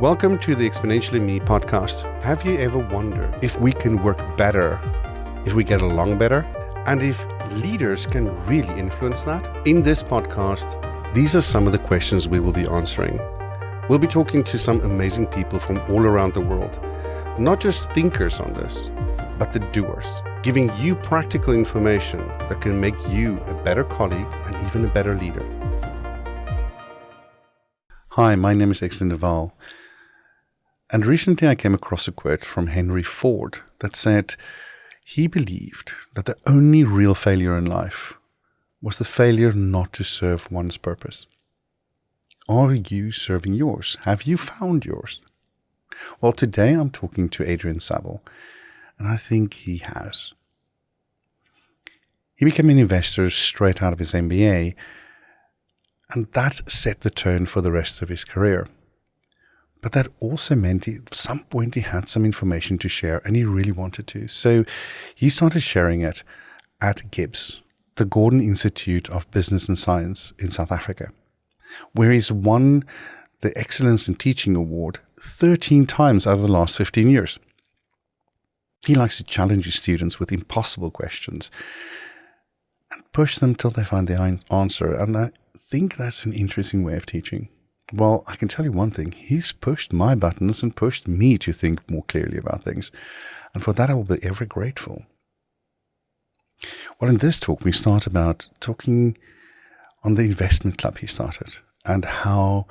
Welcome to the Exponentially Me podcast. Have you ever wondered if we can work better, if we get along better, and if leaders can really influence that? In this podcast, these are some of the questions we will be answering. We'll be talking to some amazing people from all around the world, not just thinkers on this, but the doers, giving you practical information that can make you a better colleague and even a better leader. Hi, my name is Adrian Saville. And recently I came across a quote from Henry Ford that said he believed that the only real failure in life was the failure not to serve one's purpose. Are you serving yours? Have you found yours? Well, today I'm talking to Adrian Saville, and I think he has. He became an investor straight out of his MBA, and that set the tone for the rest of his career. But that also meant at some point he had some information to share and he really wanted to. So he started sharing it at GIBS, the Gordon Institute of Business and Science in South Africa, where he's won the Excellence in Teaching Award 13 times over the last 15 years. He likes to challenge his students with impossible questions and push them till they find the answer. And I think that's an interesting way of teaching. Well, I can tell you one thing. He's pushed my buttons and pushed me to think more clearly about things. And for that, I will be ever grateful. Well, in this talk, we start about talking on the investment club he started and how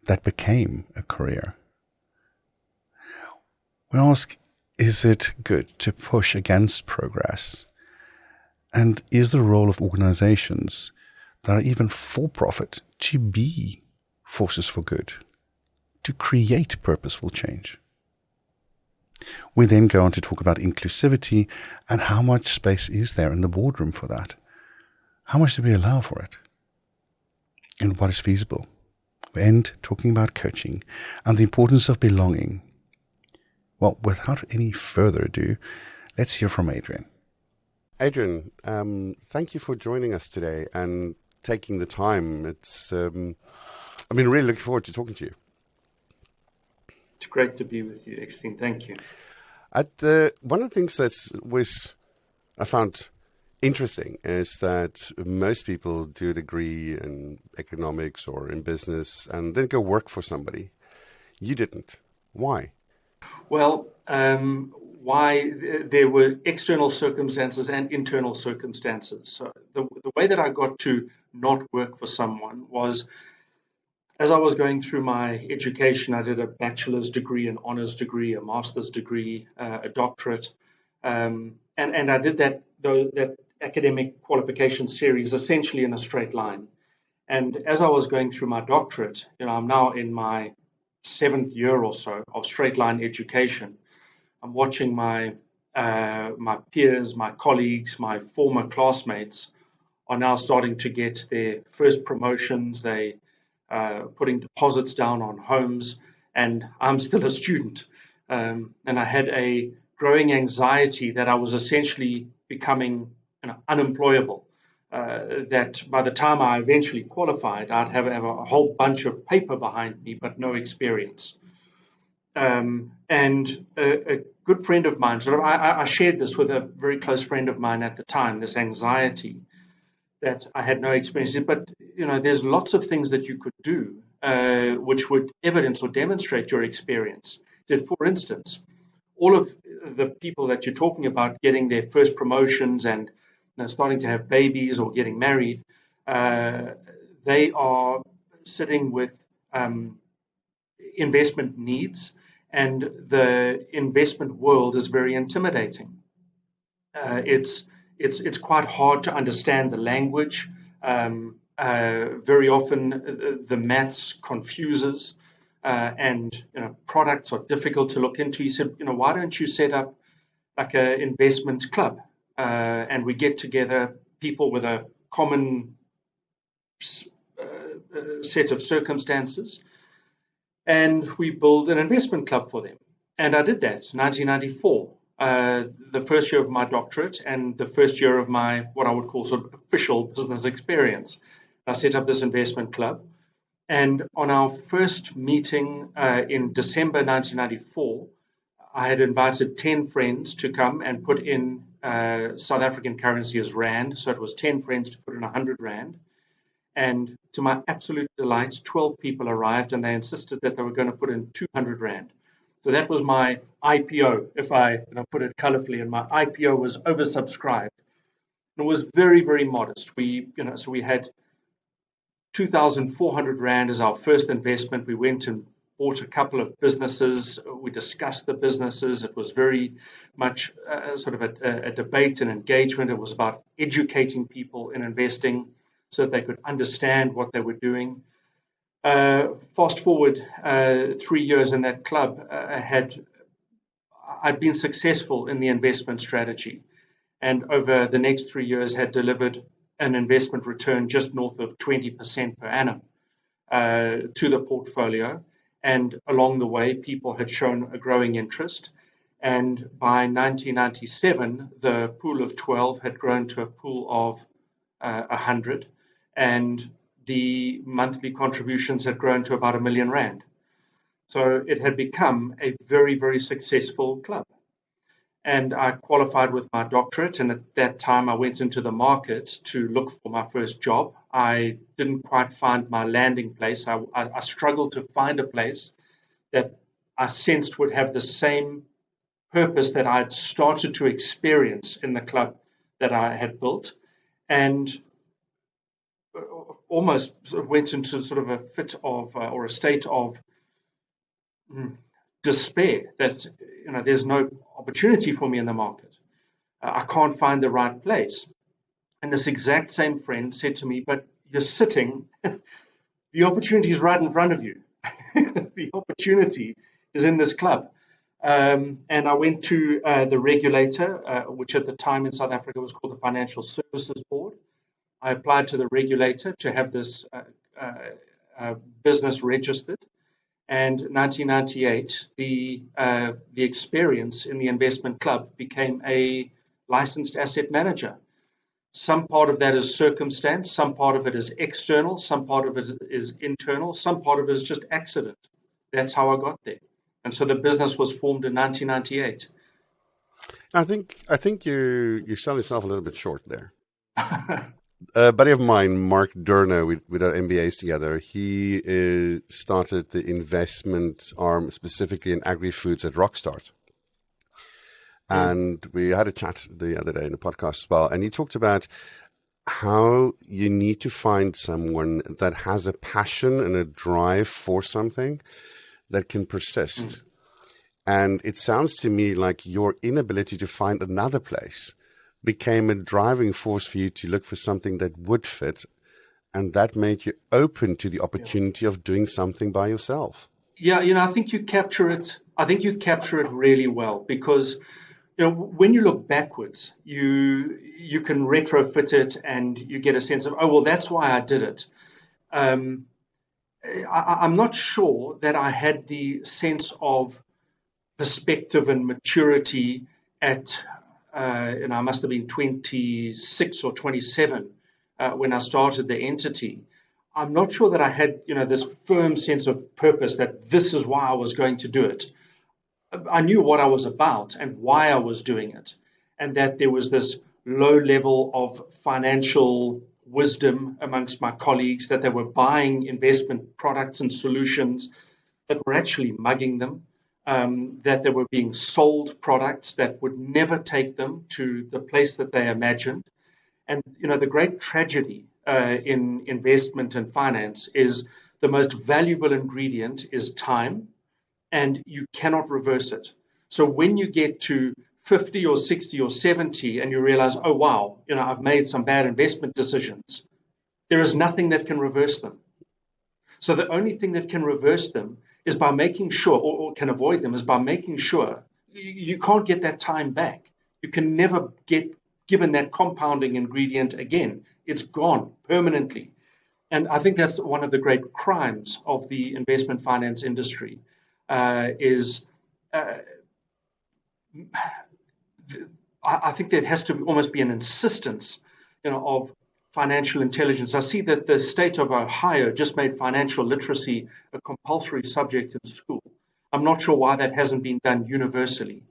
that became a career. We ask, is it good to push against progress? And is the role of organizations that are even for-profit to be forces for good, to create purposeful change? We then go on to talk about inclusivity and how much space is there in the boardroom for that. How much do we allow for it? And what is feasible? We end talking about coaching and the importance of belonging. Well, without any further ado, let's hear from Adrian. Adrian, thank you for joining us today and taking the time. I've been really looking forward to talking to you. It's great to be with you, Extin. Thank you. One of the things I found interesting is that most people do a degree in economics or in business and then go work for somebody. You didn't. Why? Well, why? There were external circumstances and internal circumstances. So the way that I got to not work for someone was, as I was going through my education, I did a bachelor's degree, an honors degree, a master's degree, a doctorate, and I did that academic qualification series essentially in a straight line. And as I was going through my doctorate, I'm now in my 7th year or so of straight line education. I'm watching my peers, my colleagues, my former classmates are now starting to get their first promotions. They putting deposits down on homes, and I'm still a student. And I had a growing anxiety that I was essentially becoming unemployable, that by the time I eventually qualified, I'd have a whole bunch of paper behind me, but no experience. And a good friend of mine, I shared this with a very close friend of mine at the time, this anxiety that I had no experience in. But, there's lots of things that you could do which would evidence or demonstrate your experience. That, for instance, all of the people that you're talking about getting their first promotions and starting to have babies or getting married, they are sitting with investment needs, and the investment world is very intimidating. It's quite hard to understand the language. Very often the maths confuses, and products are difficult to look into. He said, why don't you set up like an investment club, and we get together people with a common set of circumstances, and we build an investment club for them. And I did that in 1994. The first year of my doctorate and the first year of my what I would call sort of official business experience. I set up this investment club, And on our first meeting in December 1994, I had invited 10 friends to come and put in South African currency as Rand. So it was 10 friends to put in 100 Rand. And to my absolute delight, 12 people arrived and they insisted that they were going to put in 200 Rand. So that was my IPO, if I put it colorfully. And my IPO was oversubscribed. It was very, very modest. So we had 2,400 Rand as our first investment. We went and bought a couple of businesses. We discussed the businesses. It was very much sort of a debate and engagement. It was about educating people in investing so that they could understand what they were doing. Fast forward 3 years in that club, I'd been successful in the investment strategy, and over the next 3 years had delivered an investment return just north of 20% per annum to the portfolio. And along the way, people had shown a growing interest. And by 1997, the pool of 12 had grown to a pool of 100, and the monthly contributions had grown to about R1 million. So it had become a very, very successful club. And I qualified with my doctorate. And at that time, I went into the market to look for my first job. I didn't quite find my landing place. I struggled to find a place that I sensed would have the same purpose that I had started to experience in the club that I had built. And almost sort of went into sort of a fit of or a state of despair that there's no opportunity for me in the market. I can't find the right place. And this exact same friend said to me, "But you're sitting, the opportunity is right in front of you. The opportunity is in this club." And I went to the regulator, which at the time in South Africa was called the Financial Services Board. I applied to the regulator to have this business registered. And 1998, the experience in the investment club became a licensed asset manager. Some part of that is circumstance, some part of it is external, some part of it is internal, some part of it is just accident. That's how I got there. And so the business was formed in 1998. I think you sell yourself a little bit short there. A buddy of mine, Mark Durno, we did MBAs together. He started the investment arm specifically in agri-foods at Rockstart. And we had a chat the other day in the podcast as well. And he talked about how you need to find someone that has a passion and a drive for something that can persist. And it sounds to me like your inability to find another place became a driving force for you to look for something that would fit, and that made you open to the opportunity of doing something by yourself. Yeah, I think you capture it. I think you capture it really well because when you look backwards, you can retrofit it and you get a sense of, oh well, that's why I did it. I'm not sure that I had the sense of perspective and maturity at I must have been 26 or 27 when I started the entity. I'm not sure that I had this firm sense of purpose that this is why I was going to do it. I knew what I was about and why I was doing it, and that there was this low level of financial wisdom amongst my colleagues, that they were buying investment products and solutions that were actually mugging them, that they were being sold products that would never take them to the place that they imagined. And the great tragedy in investment and finance is the most valuable ingredient is time, and you cannot reverse it. So when you get to 50 or 60 or 70 and you realize, oh, wow, I've made some bad investment decisions, there is nothing that can reverse them. So the only thing that can reverse them is by making sure, or can avoid them, is by making sure you can't get that time back. You can never get given that compounding ingredient again. It's gone permanently. And I think that's one of the great crimes of the investment finance industry. I think there has to almost be an insistence, of financial intelligence. I see that the state of Ohio just made financial literacy a compulsory subject in school. I'm not sure why that hasn't been done universally.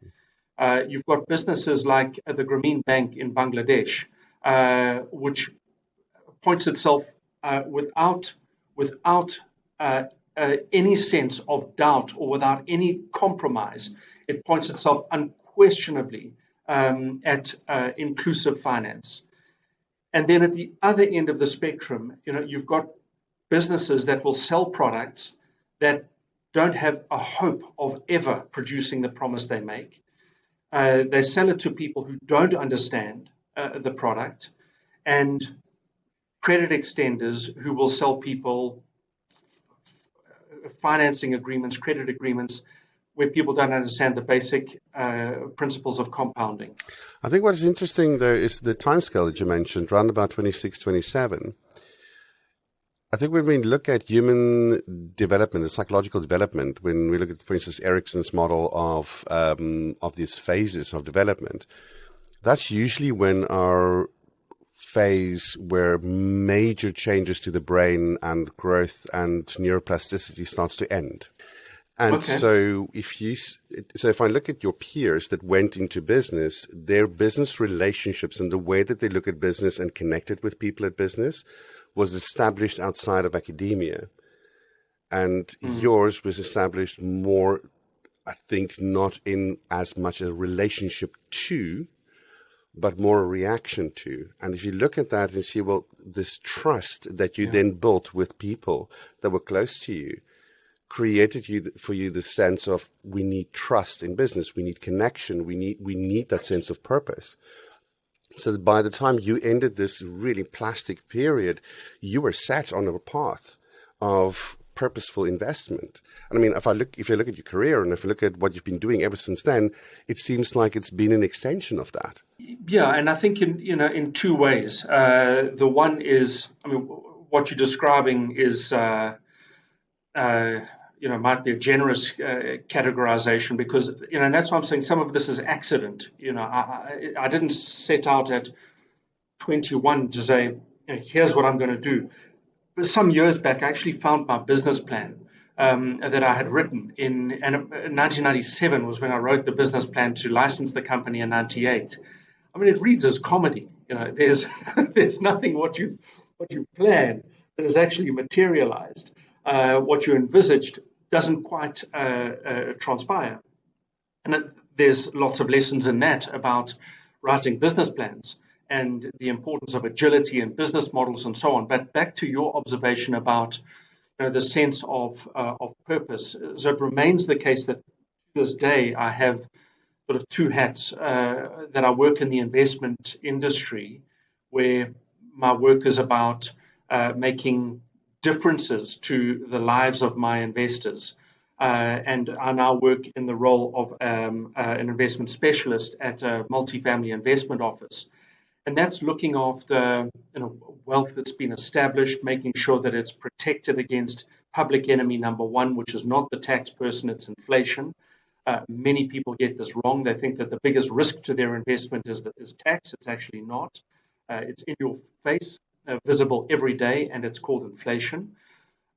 You've got businesses like the Grameen Bank in Bangladesh, which points itself without any sense of doubt or without any compromise. It points itself unquestionably at inclusive finance. And then at the other end of the spectrum, you've got businesses that will sell products that don't have a hope of ever producing the promise they make. They sell it to people who don't understand the product, and credit extenders who will sell people financing agreements, credit agreements, where people don't understand the basic principles of compounding. I think what is interesting, though, is the timescale that you mentioned, around about 26, 27. I think when we look at human development, psychological development, when we look at, for instance, Erikson's model of these phases of development, that's usually when our phase where major changes to the brain and growth and neuroplasticity starts to end. And Okay. so if I look at your peers that went into business, their business relationships and the way that they look at business and connected with people at business was established outside of academia. And yours was established more, I think, not in as much a relationship to, but more a reaction to. And if you look at that and see, well, this trust that you then built with people that were close to you, created for you the sense of, we need trust in business, we need connection, we need that sense of purpose. So that by the time you ended this really plastic period, you were set on a path of purposeful investment. And I mean, if you look at your career and if you look at what you've been doing ever since then, it seems like it's been an extension of that. Yeah, and I think in two ways. The one is, what you're describing is might be a generous categorization, because and that's why I'm saying some of this is accident. I didn't set out at 21 to say, here's what I'm going to do. But some years back, I actually found my business plan that I had written in 1997 was when I wrote the business plan to license the company in 98. I mean, it reads as comedy. There's there's nothing what you plan that is actually materialized. What you envisaged doesn't quite transpire. And there's lots of lessons in that about writing business plans and the importance of agility and business models and so on. But back to your observation about the sense of purpose. So it remains the case that to this day I have sort of two hats, that I work in the investment industry, where my work is about making differences to the lives of my investors. And I now work in the role of an investment specialist at a multifamily investment office. And that's looking after wealth that's been established, making sure that it's protected against public enemy number one, which is not the tax person, it's inflation. Many people get this wrong. They think that the biggest risk to their investment is tax. It's actually not. It's in your face, visible every day, and it's called inflation.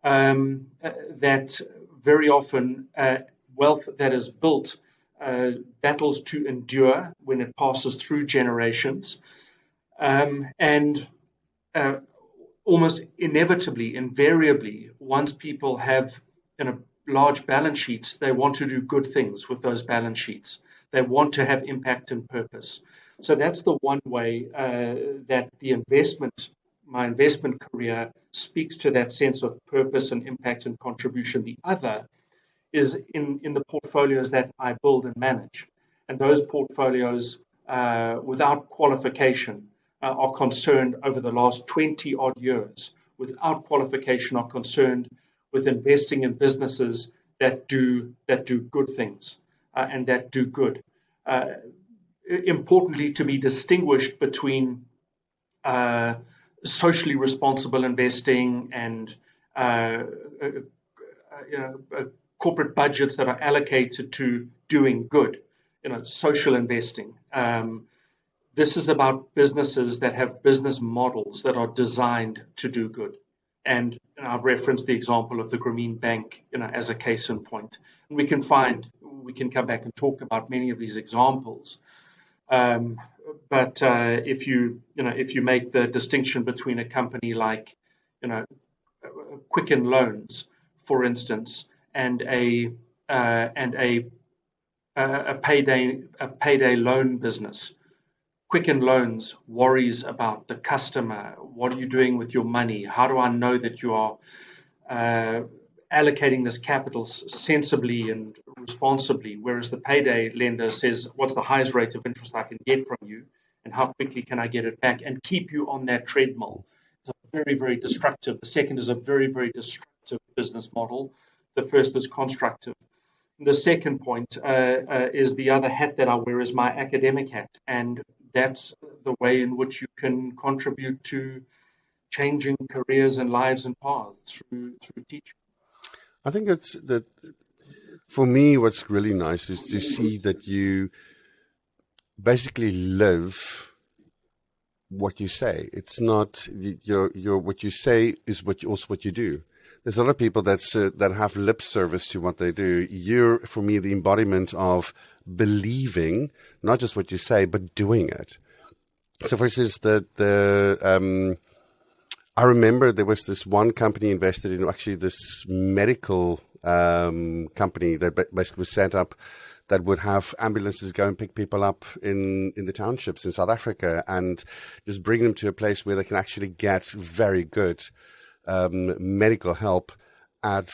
That very often wealth that is built battles to endure when it passes through generations. And almost inevitably, invariably, once people have large balance sheets, they want to do good things with those balance sheets. They want to have impact and purpose. So that's the one way that my investment career speaks to that sense of purpose and impact and contribution. The other is in the portfolios that I build and manage. And those portfolios, without qualification, are concerned over the last 20 odd years, without qualification, are concerned with investing in businesses that do good things and that do good. Importantly, to be distinguished between socially responsible investing and corporate budgets that are allocated to doing good, social investing. This is about businesses that have business models that are designed to do good. And I've referenced the example of the Grameen Bank, as a case in point. And we can come back and talk about many of these examples. But if you make the distinction between a company like, Quicken Loans, for instance, and a payday loan business. Quicken Loans worries about the customer. What are you doing with your money? How do I know that you are allocating this capital sensibly and responsibly? Whereas the payday lender says, what's the highest rate of interest I can get from you, and how quickly can I get it back, and keep you on that treadmill. It's a very, very destructive. The second is a very, very destructive business model. The first is constructive. The second point is the other hat that I wear is my academic hat, and that's the way in which you can contribute to changing careers and lives and paths through teaching. I think it's that for me, what's really nice is to see that you basically live what you say. It's not your what you say is what you do. There's a lot of people that have lip service to what they do. You're, for me, the embodiment of believing not just what you say, but doing it. So, for instance, I remember there was this one company invested in actually this medical company that basically was set up that would have ambulances go and pick people up in the townships in South Africa and just bring them to a place where they can actually get very good medical help at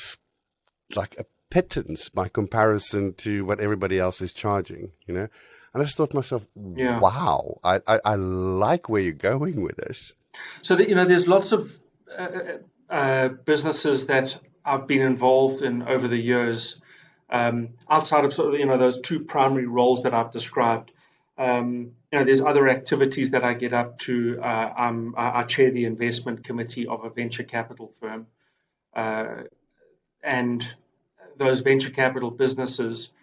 like a pittance by comparison to what everybody else is charging, And I just thought to myself, wow, I like where you're going with this. So there's lots of businesses that I've been involved in over the years, outside of sort of those two primary roles that I've described. There's other activities that I get up to. I chair the investment committee of a venture capital firm, and those venture capital businesses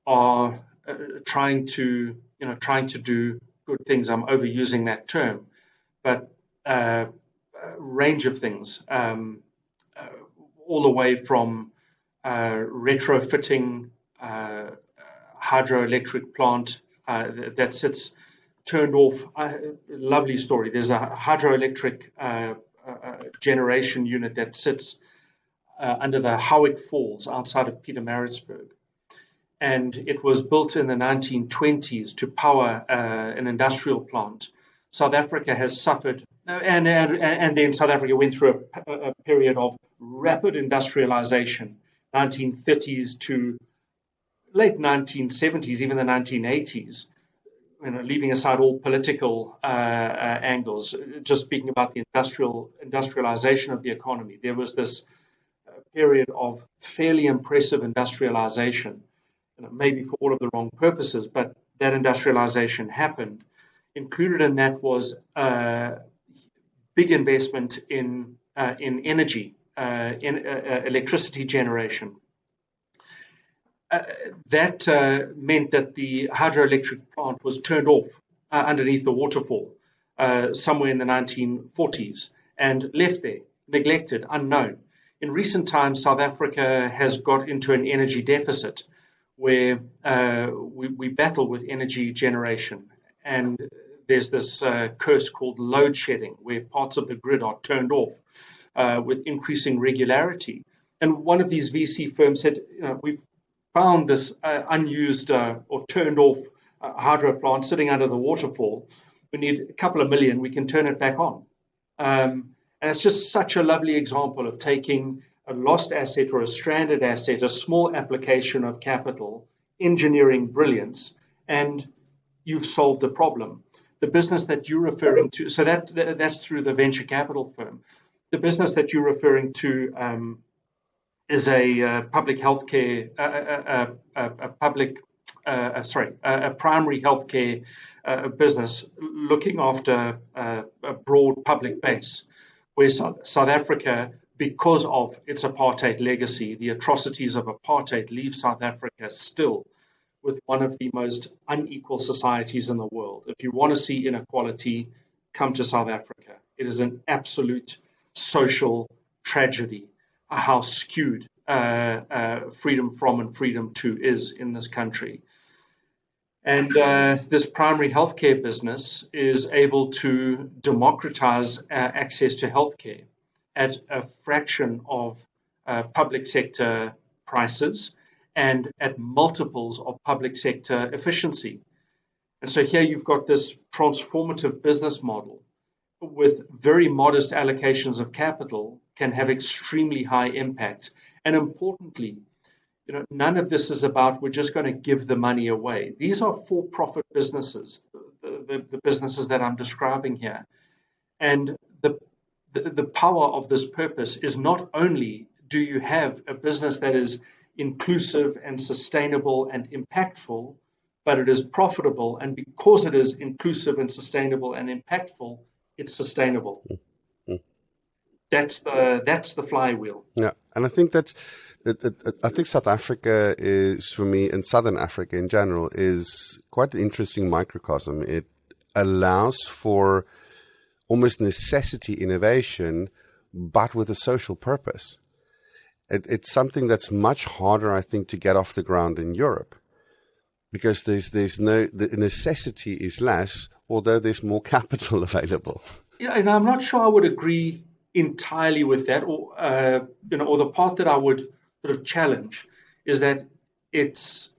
are trying to do good things. I'm overusing that term, but range of things, all the way from retrofitting hydroelectric plant that sits turned off. Lovely story. There's a hydroelectric generation unit that sits under the Howick Falls outside of Pietermaritzburg. And it was built in the 1920s to power an industrial plant. South Africa has suffered, and then South Africa went through a period of rapid industrialization, 1930s to late 1970s, even the 1980s, leaving aside all political angles, just speaking about the industrialization of the economy. There was this period of fairly impressive industrialization, maybe for all of the wrong purposes, but that industrialization happened. Included in that was big investment in energy, in electricity generation. That meant that the hydroelectric plant was turned off underneath the waterfall somewhere in the 1940s and left there, neglected, unknown. In recent times, South Africa has got into an energy deficit where we battle with energy generation. And there's this curse called load shedding, where parts of the grid are turned off with increasing regularity. And one of these VC firms said, we've found this unused or turned off hydro plant sitting under the waterfall. We need a couple of million, we can turn it back on. And it's just such a lovely example of taking a lost asset or a stranded asset, a small application of capital, engineering brilliance, and you've solved the problem. The business that you're referring to, so that's through the venture capital firm. The business that you're referring to is a public healthcare, a primary healthcare business looking after a broad public base, where South Africa, because of its apartheid legacy, the atrocities of apartheid leave South Africa still with one of the most unequal societies in the world. If you want to see inequality, come to South Africa. It is an absolute social tragedy how skewed freedom from and freedom to is in this country. And this primary healthcare business is able to democratize access to healthcare at a fraction of public sector prices and at multiples of public sector efficiency. And so here you've got this transformative business model with very modest allocations of capital can have extremely high impact. And importantly, none of this is about we're just going to give the money away. These are for-profit businesses, the businesses that I'm describing here. And the power of this purpose is not only do you have a business that is inclusive and sustainable and impactful, but it is profitable. And because it is inclusive and sustainable and impactful, it's sustainable. Mm-hmm. That's the flywheel. Yeah, and I think I think South Africa is, for me, and Southern Africa in general, is quite an interesting microcosm. It allows for almost necessity innovation, but with a social purpose. It's something that's much harder, I think, to get off the ground in Europe, because the necessity is less, although there's more capital available. Yeah, and I'm not sure I would agree entirely with that, or the part that I would sort of challenge is that it's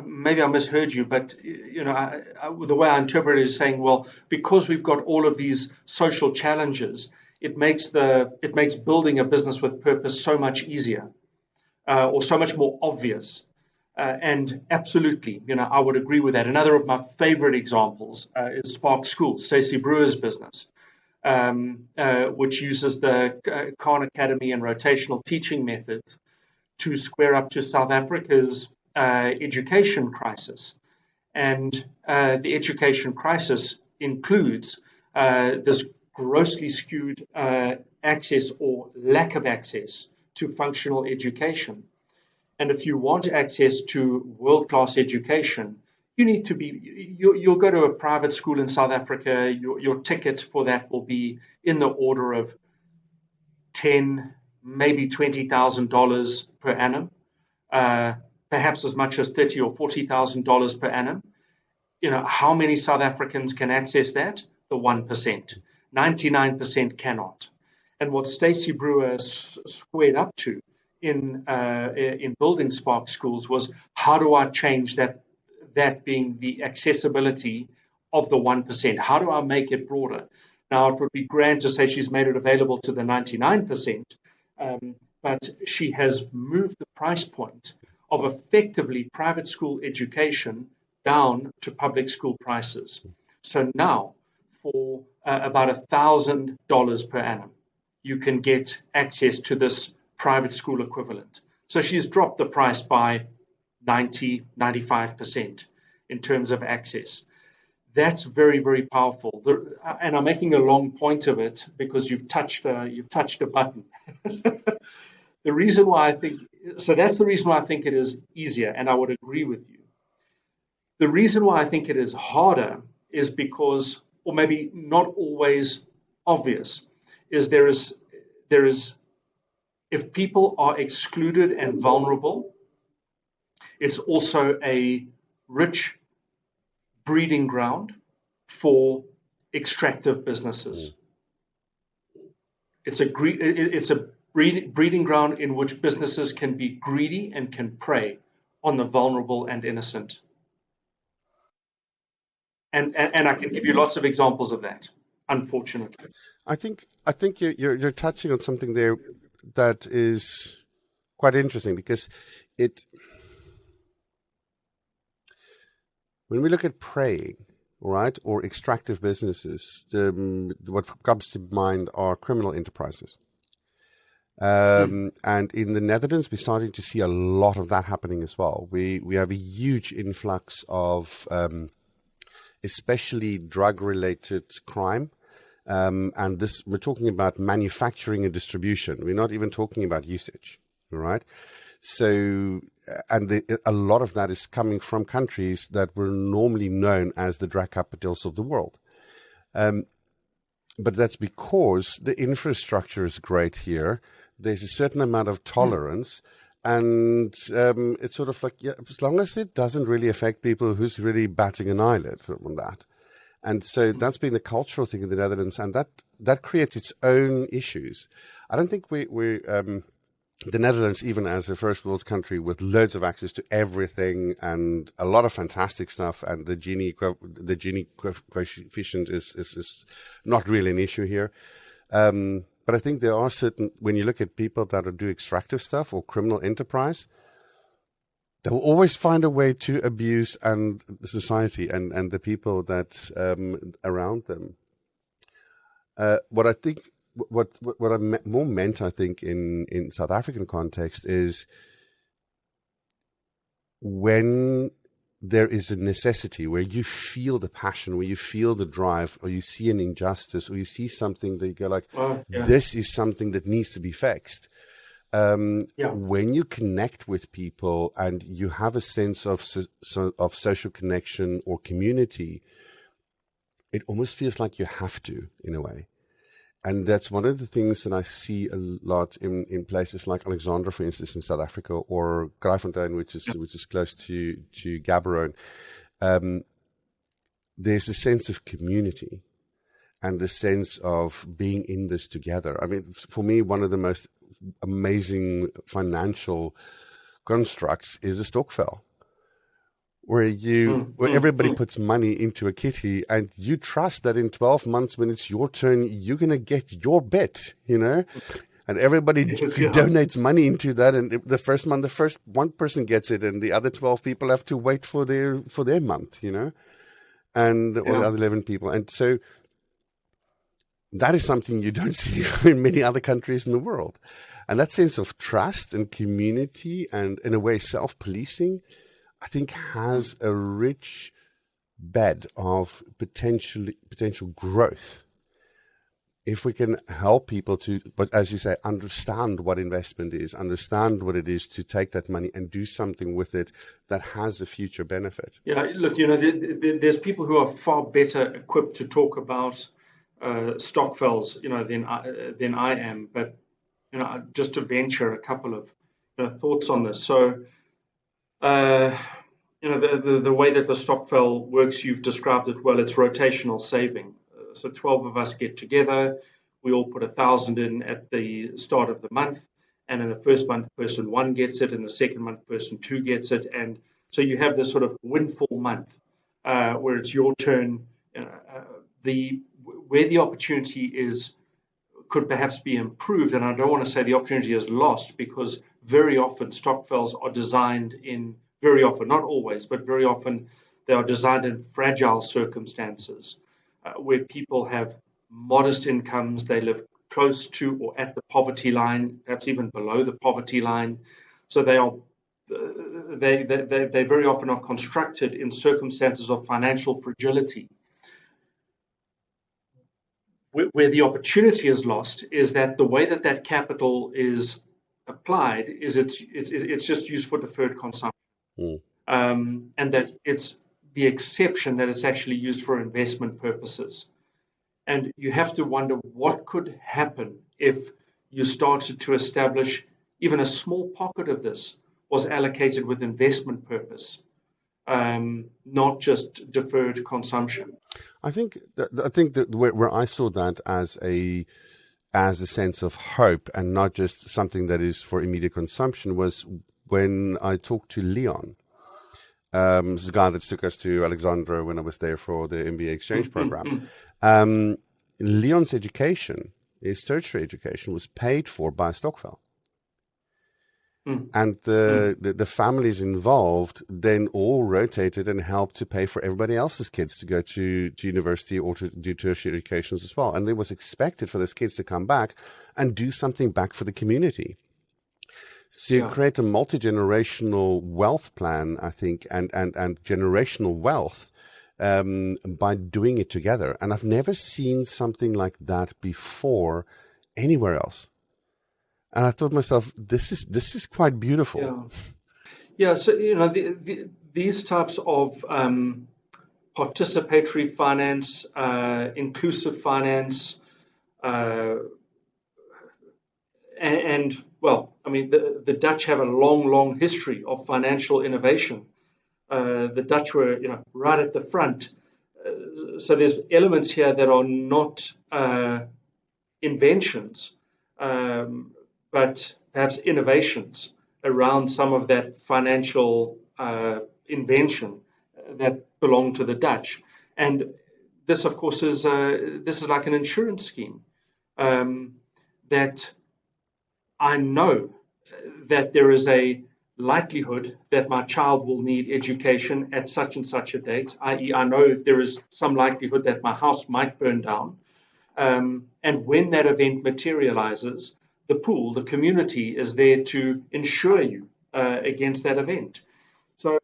maybe I misheard you, but the way I interpret it is saying, well, because we've got all of these social challenges, it makes building a business with purpose so much easier, or so much more obvious. And absolutely, I would agree with that. Another of my favorite examples is Spark School, Stacey Brewer's business, which uses the Khan Academy and rotational teaching methods to square up to South Africa's education crisis. And the education crisis includes this grossly skewed access or lack of access to functional education. And if you want access to world-class education, you need to you'll go to a private school in South Africa, your ticket for that will be in the order of $10,000, maybe $20,000 per annum, perhaps as much as $30,000 or $40,000 per annum. How many South Africans can access that? The 1%. 99% cannot. And what Stacey Brewer squared up to in building Spark Schools was, how do I change that being the accessibility of the 1%? How do I make it broader? Now, it would be grand to say she's made it available to the 99%, but she has moved the price point of effectively private school education down to public school prices. So now, for about $1,000 per annum, you can get access to this private school equivalent. So she's dropped the price by 95% in terms of access. That's very, very powerful. And I'm making a long point of it because you've touched a button. The reason why that's the reason why I think it is easier, and I would agree with you. The reason why I think it is harder is because, or maybe not always obvious, is there is if people are excluded and vulnerable, it's also a rich breeding ground for extractive businesses. It's a breeding ground in which businesses can be greedy and can prey on the vulnerable and innocent. And I can give you lots of examples of that, unfortunately. I think you're touching on something there that is quite interesting, because when we look at preying, right, or extractive businesses, what comes to mind are criminal enterprises. And in the Netherlands, we're starting to see a lot of that happening as well. We have a huge influx of especially drug-related crime. And we're talking about manufacturing and distribution. We're not even talking about usage, all right? So, and a lot of that is coming from countries that were normally known as the drug capitals of the world. But that's because the infrastructure is great here. There's a certain amount of tolerance. And it's sort of like, yeah, as long as it doesn't really affect people, who's really batting an eyelid on that? And so that's been a cultural thing in the Netherlands, and that creates its own issues. I don't think the Netherlands, even as a first world country with loads of access to everything and a lot of fantastic stuff, and the Gini coefficient is not really an issue here. But I think there are certain, when you look at people that do extractive stuff or criminal enterprise, they will always find a way to abuse and the society and the people that around them. What I think, what I more meant, I think, in South African context is when there is a necessity where you feel the passion, where you feel the drive, or you see an injustice, or you see something that you go like, this is something that needs to be fixed. When you connect with people and you have a sense of social connection or community, it almost feels like you have to, in a way. And that's one of the things that I see a lot in places like Alexandra, for instance, in South Africa, or Kraaifontein, which is close to Gaborone. There's a sense of community and the sense of being in this together. I mean, for me, one of the most amazing financial constructs is a stokvel, where everybody puts money into a kitty, and you trust that in 12 months, when it's your turn, you're going to get your bit, and everybody donates money into that. And the first month, the first one person gets it, and the other 12 people have to wait for their month, or the other 11 people. And so that is something you don't see in many other countries in the world. And that sense of trust and community and, in a way, self-policing, I think, has a rich bed of potential growth. If we can help people to, but as you say, understand what investment is, understand what it is to take that money and do something with it that has a future benefit. Yeah, look, there's people who are far better equipped to talk about stokvels, than I am. But just to venture a couple of thoughts on this. So, the way that the stokvel works, you've described it well. It's rotational saving. So 12 of us get together. We all put 1,000 in at the start of the month, and in the first month, person 1 gets it, and the second month, person 2 gets it, and so you have this sort of windfall month where it's your turn. Where the opportunity could perhaps be improved, and I don't want to say the opportunity is lost, because very often stokvels are designed not always, but very often they are designed in fragile circumstances where people have modest incomes, they live close to or at the poverty line, perhaps even below the poverty line. So they very often are constructed in circumstances of financial fragility. Where the opportunity is lost is that the way that capital is applied is it's just used for deferred consumption, and that it's the exception that it's actually used for investment purposes. And you have to wonder what could happen if you started to establish even a small pocket of this was allocated with investment purpose, not just deferred consumption. I think that where I saw that as a sense of hope and not just something that is for immediate consumption was when I talked to Leon. This is a guy that took us to Alexandra when I was there for the MBA exchange program. Leon's education, his tertiary education, was paid for by a stokvel. And the families involved then all rotated and helped to pay for everybody else's kids to go to university or to do tertiary educations as well. And it was expected for those kids to come back and do something back for the community. So you create a multi-generational wealth plan, I think, and generational wealth by doing it together. And I've never seen something like that before anywhere else. And I thought to myself, this is quite beautiful. Yeah. So these types of participatory finance, inclusive finance, uh, and well, I mean, the Dutch have a long history of financial innovation. The Dutch were, right at the front. So there's elements here that are not inventions, but perhaps innovations around some of that financial invention that belong to the Dutch. And this, of course, is like an insurance scheme that I know that there is a likelihood that my child will need education at such and such a date, i.e., I know there is some likelihood that my house might burn down. And when that event materializes, the pool, the community, is there to insure you against that event. So,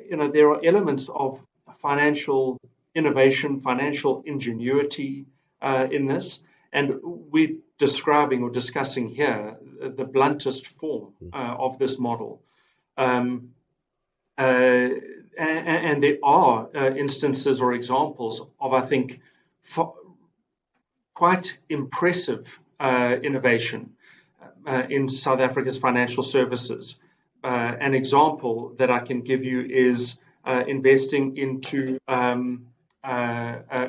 there are elements of financial innovation, financial ingenuity in this. And we're describing or discussing here the bluntest form of this model. And there are instances or examples of, I think, quite impressive innovation in South Africa's financial services. An example that I can give you is investing into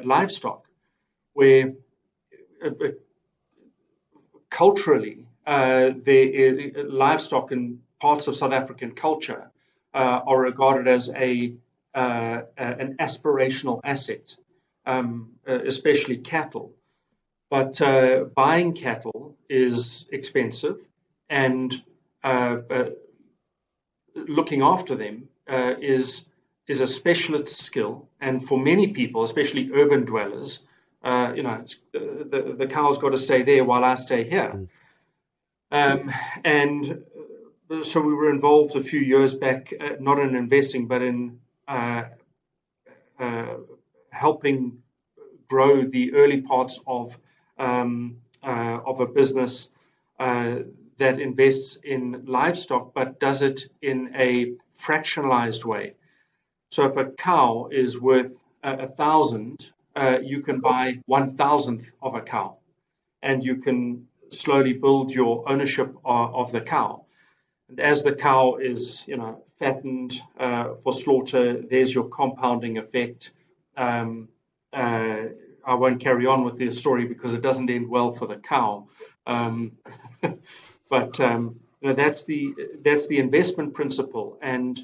livestock, where culturally, livestock in parts of South African culture are regarded as an aspirational asset, especially cattle. But buying cattle is expensive, and looking after them is a specialist skill. And for many people, especially urban dwellers, the cow's got to stay there while I stay here. And so we were involved a few years back, not in investing, but in helping grow the early parts of a business that invests in livestock, but does it in a fractionalized way. So if a cow is worth 1,000, you can buy 1,000th of a cow, and you can slowly build your ownership of the cow. And as the cow is, fattened for slaughter, there's your compounding effect. I won't carry on with the story because it doesn't end well for the cow. But that's the investment principle, and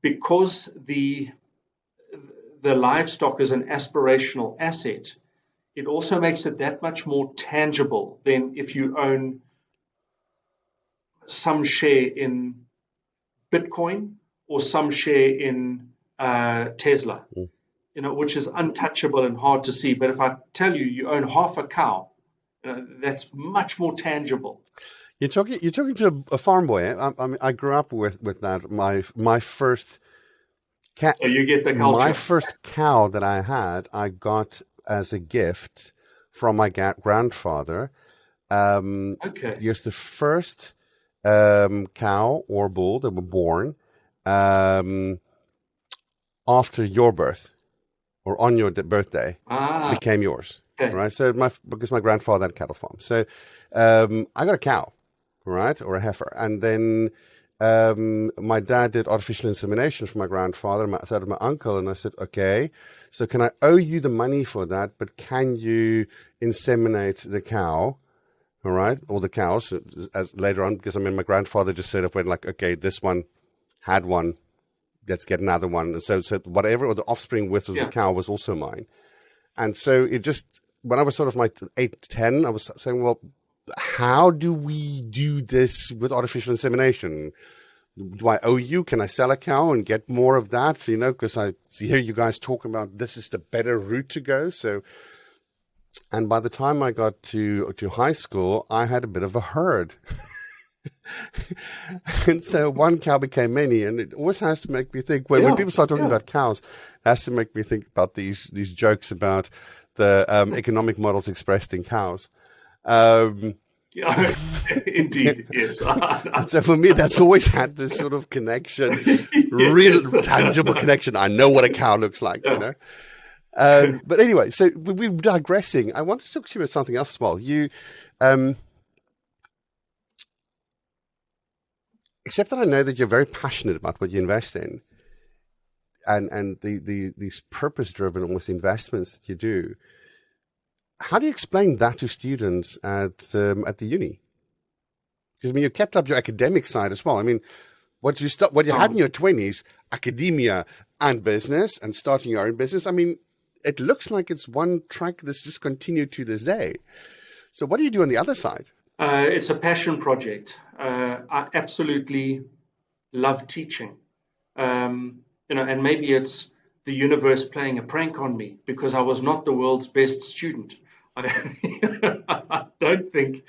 because the livestock is an aspirational asset, it also makes it that much more tangible than if you own some share in Bitcoin or some share in Tesla, which is untouchable and hard to see. But if I tell you own half a cow, that's much more tangible. You're talking to a farm boy. I mean, I grew up with that. My first cat. So you get the culture. My first cow that I had, I got as a gift from my grandfather. Okay. Yes, the first cow or bull that were born after your birth or on your birthday became yours. Okay. Right. So because my grandfather had a cattle farm. So I got a cow, right, or a heifer, and then my dad did artificial insemination for my grandfather and my uncle, and I said, okay, so can I owe you the money for that, but can you inseminate the cow, all right, or the cows as later on, because I mean my grandfather just said, okay, this one had one, let's get another one, and so whatever or the offspring with the cow was also mine, and so it just when I was sort of like 8, 10, I was saying, well, how do we do this with artificial insemination? Do I owe you? Can I sell a cow and get more of that? Because I hear you guys talk about this is the better route to go. So, and by the time I got to high school, I had a bit of a herd. And so one cow became many, and it always has to make me think, when people start talking about cows, it has to make me think about these jokes about the economic models expressed in cows. Yeah, indeed, yes. And so for me, that's always had this sort of connection, real Yes. tangible connection. I know what a cow looks like, you know. But anyway, so we're digressing. I want to talk to you about something else as well. Except that I know that you're very passionate about what you invest in, and these purpose-driven almost investments that you do. How do you explain that to students at the uni? Because I mean, you kept up your academic side as well. I mean, what you had in your 20s, academia and business, and starting your own business. I mean, it looks like it's one track that's just continued to this day. So, what do you do on the other side? It's a passion project. I absolutely love teaching. And maybe it's the universe playing a prank on me because I was not the world's best student. I don't think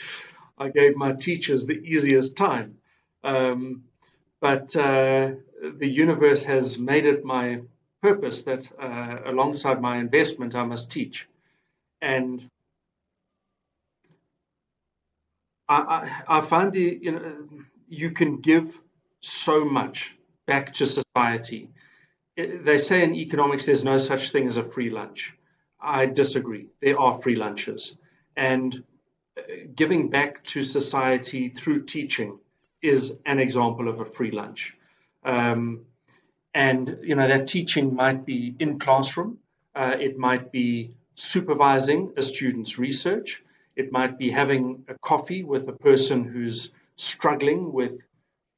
I gave my teachers the easiest time. But the universe has made it my purpose that alongside my investment, I must teach. And I find you can give so much back to society. They say in economics there's no such thing as a free lunch. I disagree. There are free lunches. And giving back to society through teaching is an example of a free lunch. And that teaching might be in classroom. It might be supervising a student's research. It might be having a coffee with a person who's struggling with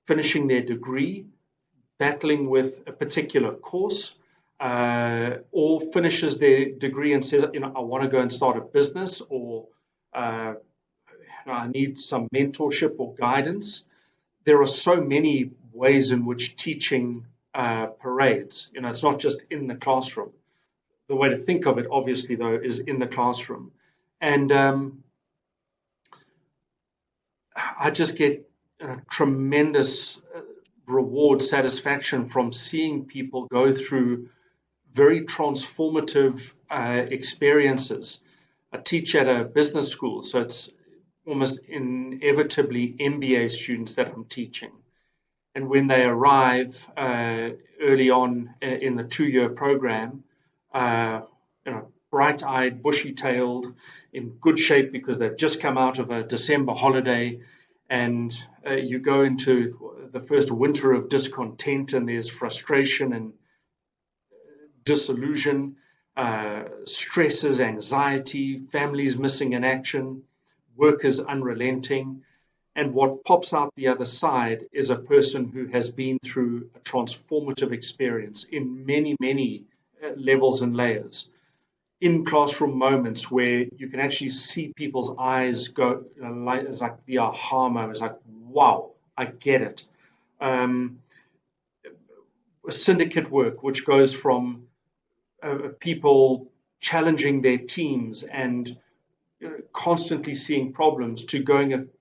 finishing their degree, battling with a particular course, or finishes their degree and says, I want to go and start a business, or I need some mentorship or guidance. There are so many ways in which teaching parades. It's not just in the classroom. The way to think of it, obviously, though, is in the classroom. And I just get tremendous reward, satisfaction from seeing people go through very transformative experiences. I teach at a business school, so it's almost inevitably MBA students that I'm teaching. And when they arrive early on in the 2-year program, bright-eyed, bushy-tailed, in good shape because they've just come out of a December holiday, and you go into the first winter of discontent, and there's frustration and disillusion, stresses, anxiety, families missing in action, workers unrelenting. And what pops out the other side is a person who has been through a transformative experience in many, many levels and layers. In classroom moments where you can actually see people's eyes go, it's like the aha moment. It's like, wow, I get it. Syndicate work, which goes from people challenging their teams and constantly seeing problems to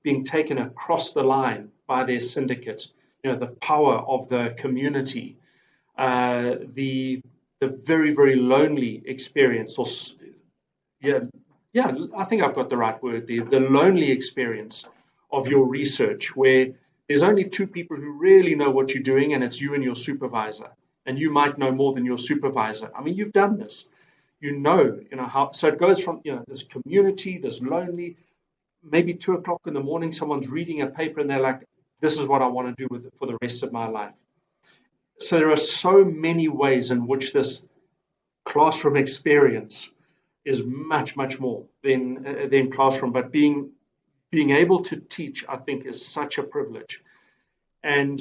being taken across the line by their syndicate. The power of the community, the very, very lonely experience, or I think I've got the right word there. The lonely experience of your research, where there's only 2 people who really know what you're doing, and it's you and your supervisor. And you might know more than your supervisor. I mean, you've done this. You know how. So it goes from this community, this lonely. Maybe 2:00 in the morning, someone's reading a paper, and they're like, "This is what I want to do with it for the rest of my life." So there are so many ways in which this classroom experience is much, much more than classroom. But being able to teach, I think, is such a privilege. And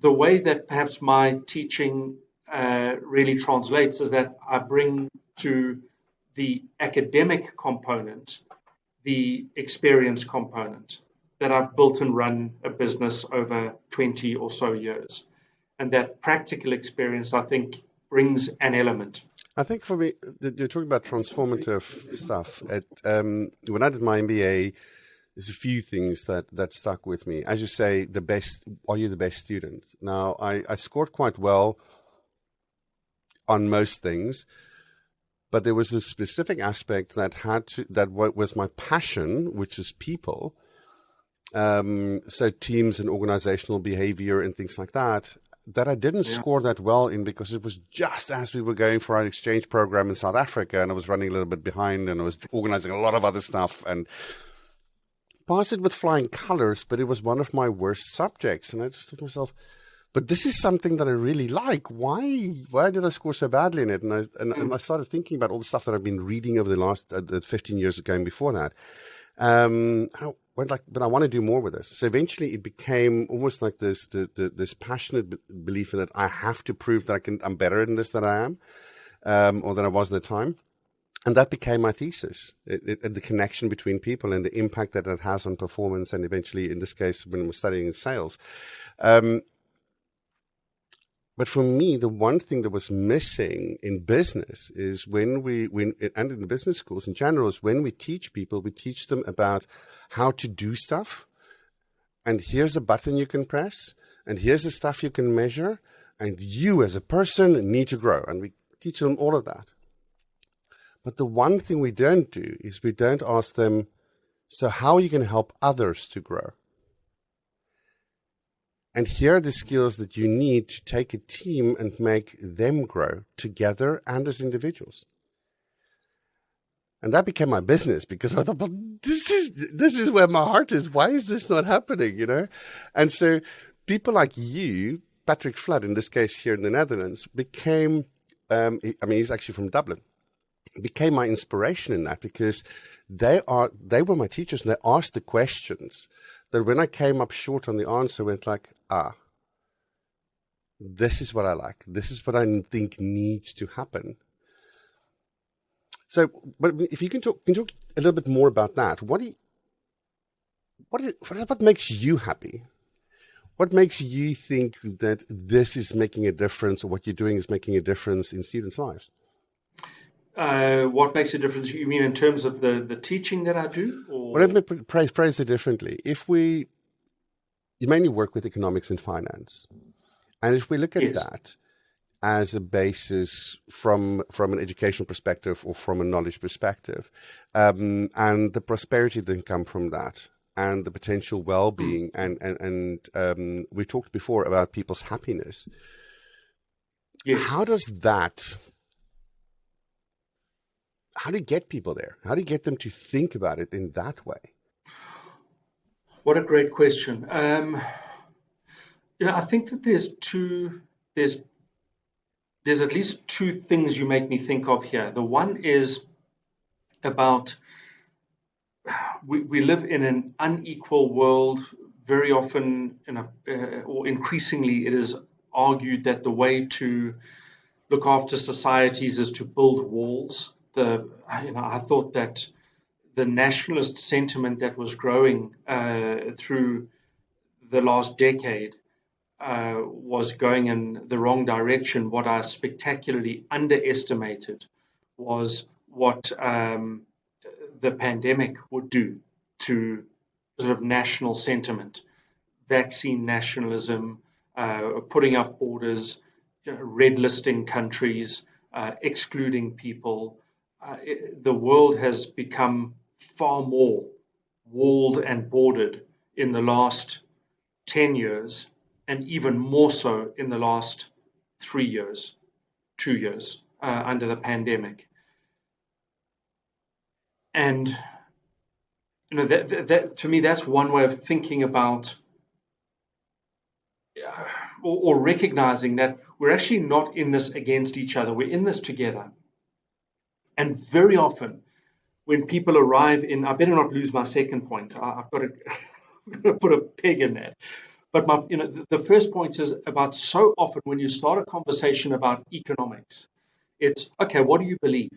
the way that perhaps my teaching really translates is that I bring to the academic component the experience component, that I've built and run a business over 20 or so years. And that practical experience, I think, brings an element. I think for me, you're talking about transformative stuff. When I did my MBA, there's a few things that stuck with me. As you say, are you the best student? Now, I scored quite well on most things, but there was a specific aspect that was my passion, which is people, So teams and organizational behavior and things like that I didn't score that well in, because it was just as we were going for our exchange program in South Africa, and I was running a little bit behind, and I was organizing a lot of other stuff and passed it with flying colors, but it was one of my worst subjects. And I just thought to myself, but this is something that I really like. Why did I score so badly in it? And I started thinking about all the stuff that I've been reading over the last 15 years going before that. But I want to do more with this. So eventually it became almost like this passionate belief that I have to prove that I'm better in this than I am, or than I was at the time. And that became my thesis, the connection between people and the impact that it has on performance. And eventually, in this case, when I was studying in sales. But for me, the one thing that was missing in business is and in the business schools in general, is when we teach people, we teach them about how to do stuff. And here's a button you can press, and here's the stuff you can measure, and you as a person need to grow. And we teach them all of that. But the one thing we don't do is we don't ask them, so how are you going to help others to grow? And here are the skills that you need to take a team and make them grow together and as individuals. And that became my business, because I thought, well, this is where my heart is. Why is this not happening, you know? And so people like you, Patrick Flood, in this case here in the Netherlands, became, he's actually from Dublin, became my inspiration in that, because they were my teachers, and they asked the questions that when I came up short on the answer, went like, this is what I like. This is what I think needs to happen. So, but if you can talk a little bit more about that, what makes you happy? What makes you think that this is making a difference, or what you're doing is making a difference in students' lives? What makes a difference? You mean in terms of the teaching that I do? Or? Well, let me phrase it differently. You mainly work with economics and finance. And if we look at that as a basis from an educational perspective or from a knowledge perspective, and the prosperity that can come from that, and the potential well-being, and we talked before about people's happiness. Yes. How do you get people there? How do you get them to think about it in that way? What a great question. I think that there's at least two things you make me think of here. The one is about we live in an unequal world. Very often, or increasingly, it is argued that the way to look after societies is to build walls. I thought that the nationalist sentiment that was growing through the last decade was going in the wrong direction. What I spectacularly underestimated was what the pandemic would do to sort of national sentiment, vaccine nationalism, putting up borders, red listing countries, excluding people. The world has become far more walled and bordered in the last 10 years, and even more so in the last 2 years under the pandemic. And that to me, that's one way of thinking about or recognizing that we're actually not in this against each other. We're in this together. And very often, when people arrive in, I better not lose my second point. I've got to put a peg in that. But the first point is about, so often when you start a conversation about economics, it's, okay, what do you believe?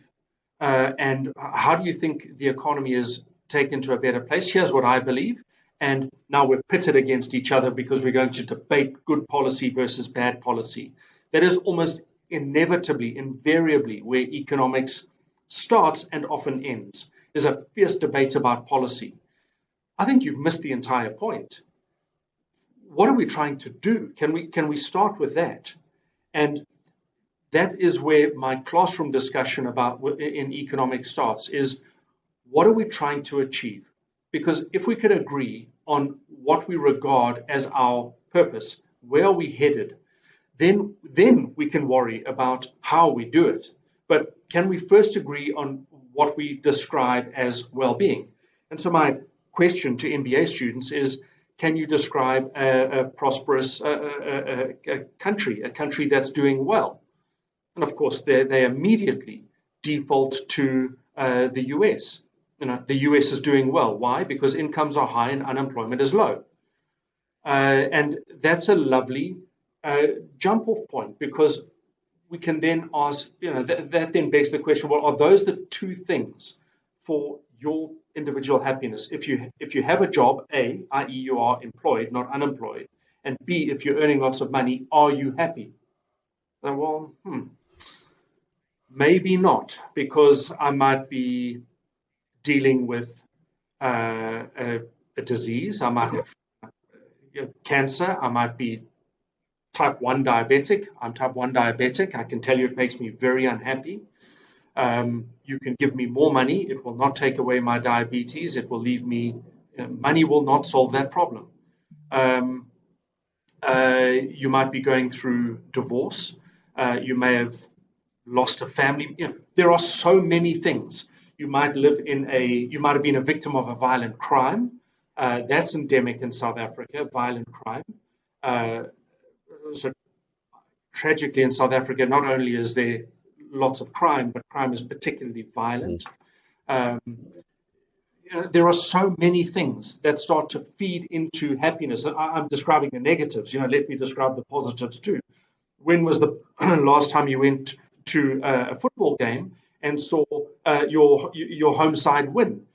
And how do you think the economy is taken to a better place? Here's what I believe. And now we're pitted against each other because we're going to debate good policy versus bad policy. That is almost inevitably, invariably, where economics starts and often ends. There's a fierce debate about policy. I think you've missed the entire point. What are we trying to do? Can we start with that? And that is where my classroom discussion in economics starts, is what are we trying to achieve? Because if we could agree on what we regard as our purpose, where are we headed, then we can worry about how we do it. But can we first agree on what we describe as well-being? And so my question to MBA students is, can you describe a prosperous country, a country that's doing well? And of course, they immediately default to the US. The US is doing well. Why? Because incomes are high and unemployment is low. And that's a lovely jump-off point, because we can then ask, that then begs the question, well, are those the two things for your individual happiness? If you have a job, A, i.e. you are employed, not unemployed, and B, if you're earning lots of money, are you happy? Well, maybe not, because I might be dealing with a disease. I might have cancer. I might be type 1 diabetic. I'm type 1 diabetic. I can tell you it makes me very unhappy. You can give me more money. It will not take away my diabetes. It will leave me, money will not solve that problem. You might be going through divorce. You may have lost a family. There are so many things. You might have been a victim of a violent crime. That's endemic in South Africa, violent crime. So tragically in South Africa, not only is there lots of crime, but crime is particularly violent. There are so many things that start to feed into happiness. I'm describing the negatives. Let me describe the positives too. When was the last time you went to a football game and saw your home side win,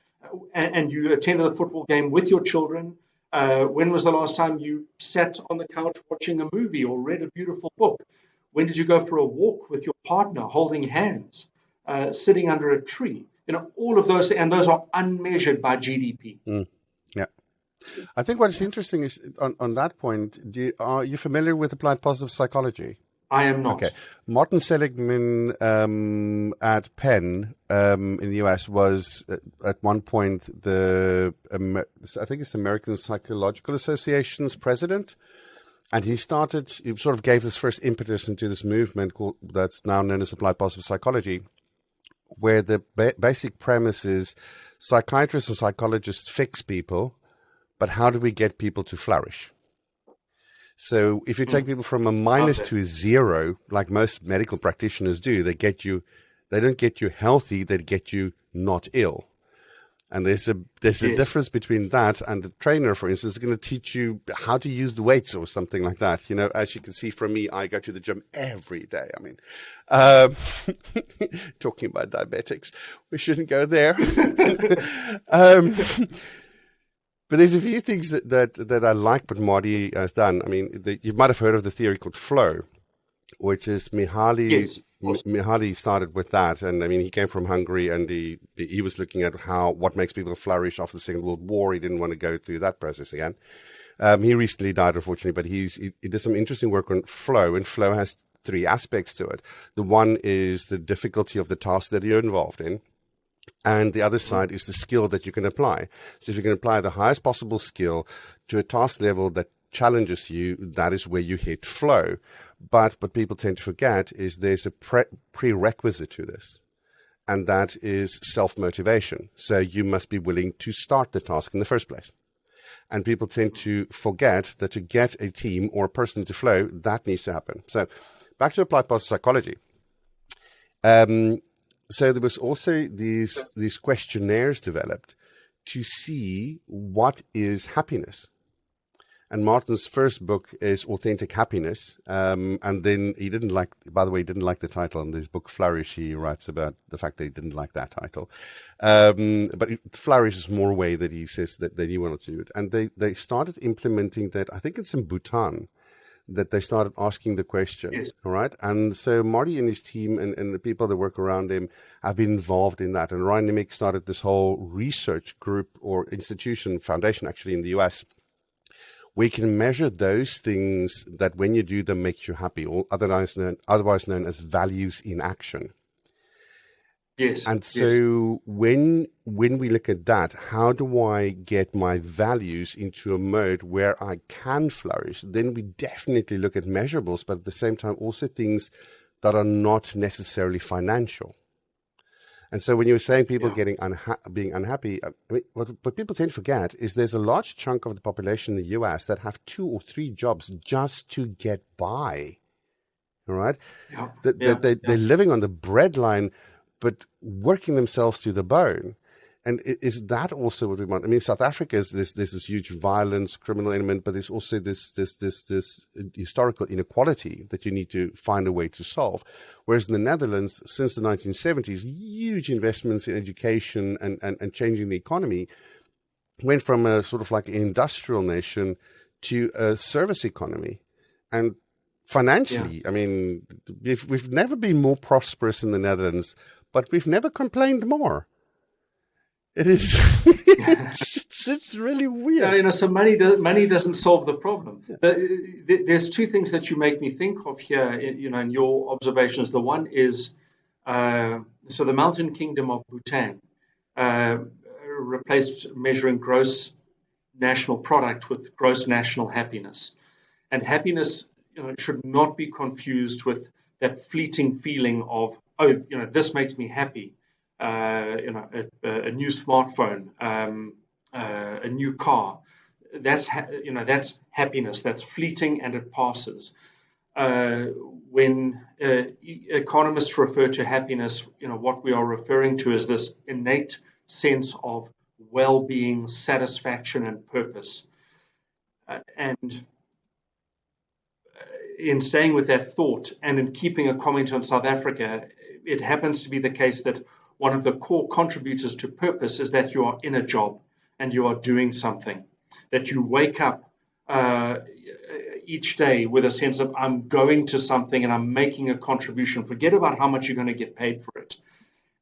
and you attended a football game with your children? When was the last time you sat on the couch watching a movie or read a beautiful book? When did you go for a walk with your partner, holding hands, sitting under a tree? All of those, and those are unmeasured by GDP. Yeah. I think what is interesting is on that point, are you familiar with applied positive psychology? I am not. Okay. Martin Seligman at Penn in the US was at one point I think it's the American Psychological Association's president. And he sort of gave this first impetus into this movement that's now known as applied positive psychology, where the basic premise is psychiatrists and psychologists fix people, but how do we get people to flourish? So if you take people from a minus to a zero, like most medical practitioners do, they don't get you healthy, they get you not ill. And there's a difference between that and the trainer, for instance, is going to teach you how to use the weights or something like that. As you can see from me, I go to the gym every day. I mean, talking about diabetics, we shouldn't go there. But there's a few things that I like what Marty has done. I mean, you might have heard of the theory called flow, which is Mihaly. Yes. Mihaly started with that, and I mean, he came from Hungary, and he was looking at what makes people flourish after the Second World War. He didn't want to go through that process again. He recently died, unfortunately, but he did some interesting work on flow, and flow has three aspects to it. The one is the difficulty of the task that you're involved in, and the other side is the skill that you can apply. So if you can apply the highest possible skill to a task level that challenges you, that is where you hit flow. But what people tend to forget is there's a prerequisite to this, and that is self-motivation. So you must be willing to start the task in the first place. And people tend to forget that to get a team or a person to flow, that needs to happen. So back to applied positive psychology. So there was also these questionnaires developed to see what is happiness. And Martin's first book is Authentic Happiness. And then he didn't like the title in his book Flourish. He writes about the fact that he didn't like that title. But Flourish is more a way that he says that he wanted to do it. And they started implementing that, I think it's in Bhutan, that they started asking the question. Yes. All right. And so Marty and his team and the people that work around him have been involved in that. And Ryan Nimick started this whole research group or institution, foundation actually in the US. We can measure those things that when you do them makes you happy, or otherwise known as values in action. Yes. And Yes. so when we look at that, how do I get my values into a mode where I can flourish? Then we definitely look at measurables, but at the same time also things that are not necessarily financial. And so when you were saying people Yeah. getting being unhappy, I mean, what people tend to forget is there's a large chunk of the population in the US that have 2 or 3 jobs just to get by. All right? Yeah. That Yeah. they're living on the breadline, but working themselves to the bone. And is that also what we want? I mean, South Africa is there's this huge violence, criminal element, but there's also this historical inequality that you need to find a way to solve. Whereas in the Netherlands, since the 1970s, huge investments in education and changing the economy went from a sort of like an industrial nation to a service economy. And financially, I mean, we've never been more prosperous in the Netherlands, but we've never complained more. It is. It's really Yeah, weird. so money doesn't solve the problem. There's two things that you make me think of here, in your observations. The one is, so the Mountain Kingdom of Bhutan uh, replaced measuring gross national product with gross national happiness. And happiness, should not be confused with that fleeting feeling of, oh, this makes me happy. A new smartphone, a new car. That's happiness. That's fleeting and it passes. When economists refer to happiness, what we are referring to is this innate sense of well-being, satisfaction, and purpose. And in staying with that thought and in keeping a comment on South Africa, it happens to be the case that one of the core contributors to purpose is that you are in a job and you are doing something, that you wake up each day with a sense of, I'm going to something and I'm making a contribution. Forget about how much you're going to get paid for it.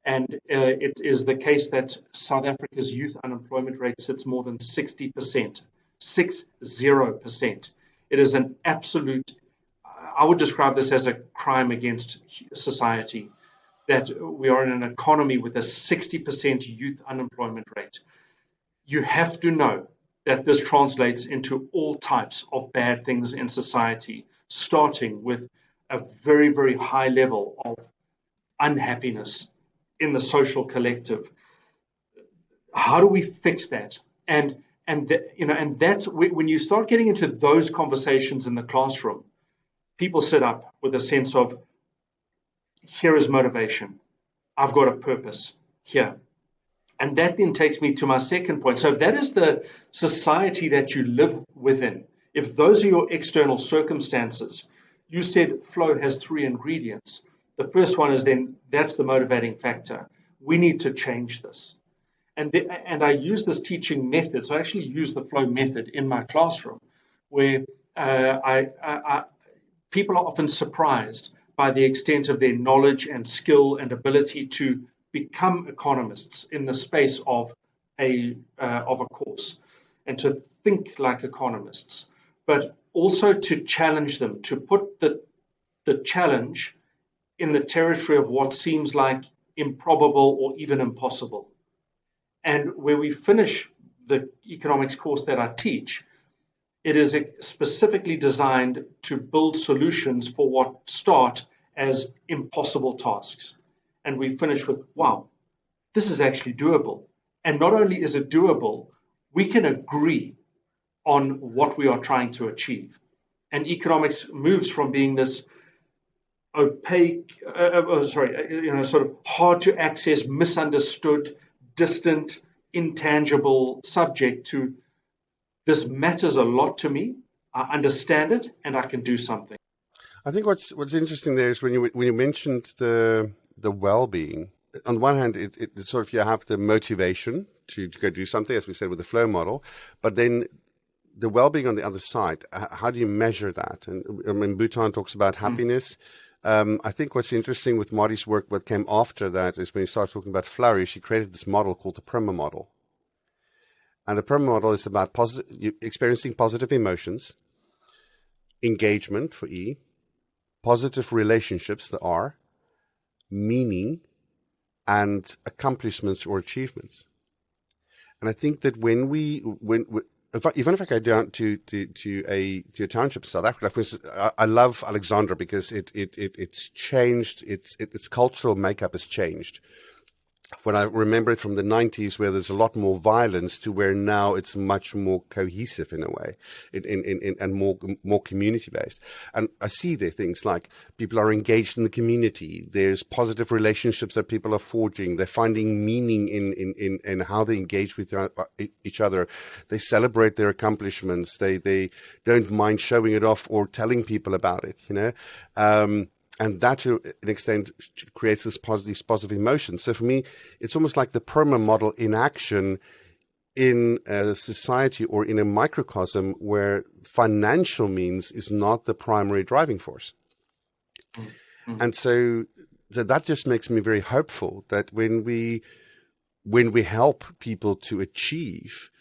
And it is the case that South Africa's youth unemployment rate sits more than 60%, 60%. It is an absolute, I would describe this as a crime against society, that we are in an economy with a 60% youth unemployment rate. You have to know that this translates into all types of bad things in society, starting with a very, very high level of unhappiness in the social collective. How do we fix that? And that's when you start getting into those conversations in the classroom, people sit up with a sense of, here is motivation. I've got a purpose here. And that then takes me to my second point. So if that is the society that you live within, if those are your external circumstances, you said flow has 3 ingredients. The first one is then that's the motivating factor. We need to change this. And I use this teaching method. So I actually use the flow method in my classroom, where people are often surprised by the extent of their knowledge and skill and ability to become economists in the space of a course, and to think like economists, but also to challenge them, to put the challenge in the territory of what seems like improbable or even impossible. And where we finish the economics course that I teach, it is specifically designed to build solutions for what start as impossible tasks. And we finish with, wow, this is actually doable. And not only is it doable, we can agree on what we are trying to achieve. And economics moves from being this opaque, sort of hard to access, misunderstood, distant, intangible subject to, this matters a lot to me. I understand it, and I can do something. I think what's interesting there is when you mentioned the well-being. On one hand, it sort of, you have the motivation to go do something, as we said with the flow model, but then the well-being on the other side. How do you measure that? And I mean, Bhutan talks about happiness. I think what's interesting with Marty's work, what came after that, is when he started talking about flourish, he created this model called the PRIMA model. And the PRIMA model is about experiencing positive emotions, engagement for E, positive relationships, the R, meaning, and accomplishments or achievements. And I think that even if I go down to a township in South Africa, for instance, I love Alexandra because it's changed. Its cultural makeup has changed. When I remember it from the 90s, where there's a lot more violence, to where now it's much more cohesive in a way, and more community based. And I see there things like people are engaged in the community. There's positive relationships that people are forging. They're finding meaning in how they engage with each other. They celebrate their accomplishments. They don't mind showing it off or telling people about it. And that, to an extent, creates this positive emotion. So for me, it's almost like the PERMA model in action in a society or in a microcosm where financial means is not the primary driving force. Mm-hmm. And so that just makes me very hopeful that when we help people to achieve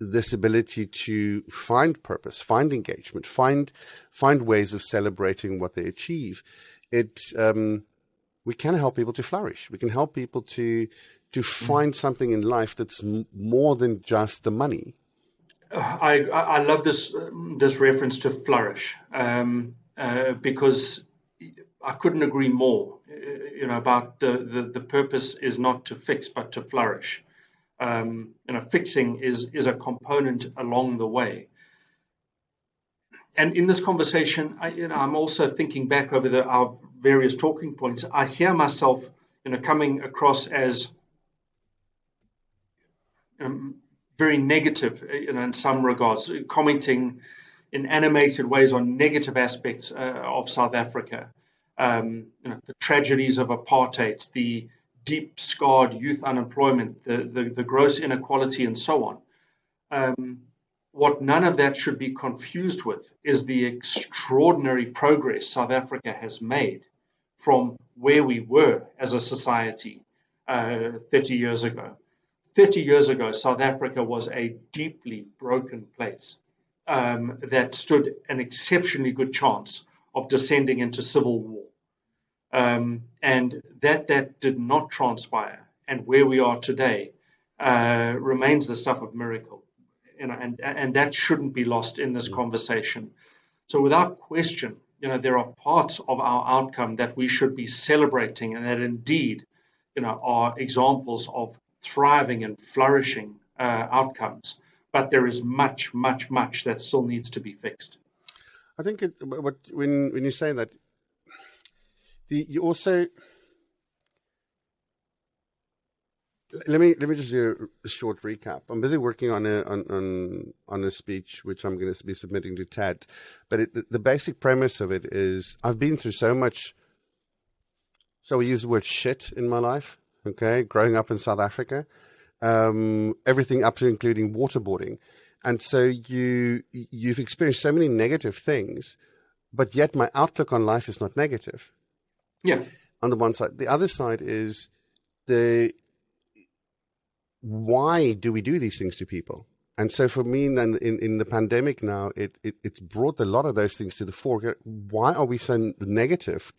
this ability to find purpose, find engagement, find ways of celebrating what they achieve, we can help people to flourish. We can help people to find something in life that's more than just the money. I love this reference to flourish, because I couldn't agree more. About the purpose is not to fix but to flourish. Fixing is a component along the way. And in this conversation, I'm also thinking back over our various talking points. I hear myself, coming across as very negative, in some regards, commenting in animated ways on negative aspects of South Africa. The tragedies of apartheid, the deep scarred youth unemployment, the gross inequality, and so on. What none of that should be confused with is the extraordinary progress South Africa has made from where we were as a society 30 years ago. 30 years ago, South Africa was a deeply broken place that stood an exceptionally good chance of descending into civil war. And that did not transpire, and where we are today remains the stuff of miracle, and that shouldn't be lost in this conversation. So, without question, there are parts of our outcome that we should be celebrating, and that indeed, are examples of thriving and flourishing outcomes. But there is much, much, much that still needs to be fixed. I think when you say that. You also, let me just do a short recap. I'm busy working on a speech which I'm going to be submitting to TED, but the basic premise of it is I've been through so much. So we use the word shit in my life. Okay, growing up in South Africa, everything up to including waterboarding, and so you've experienced so many negative things, but yet my outlook on life is not negative. Yeah. On the one side. The other side is why do we do these things to people? And so for me, then in the pandemic now, it's brought a lot of those things to the fore. Why are we so negative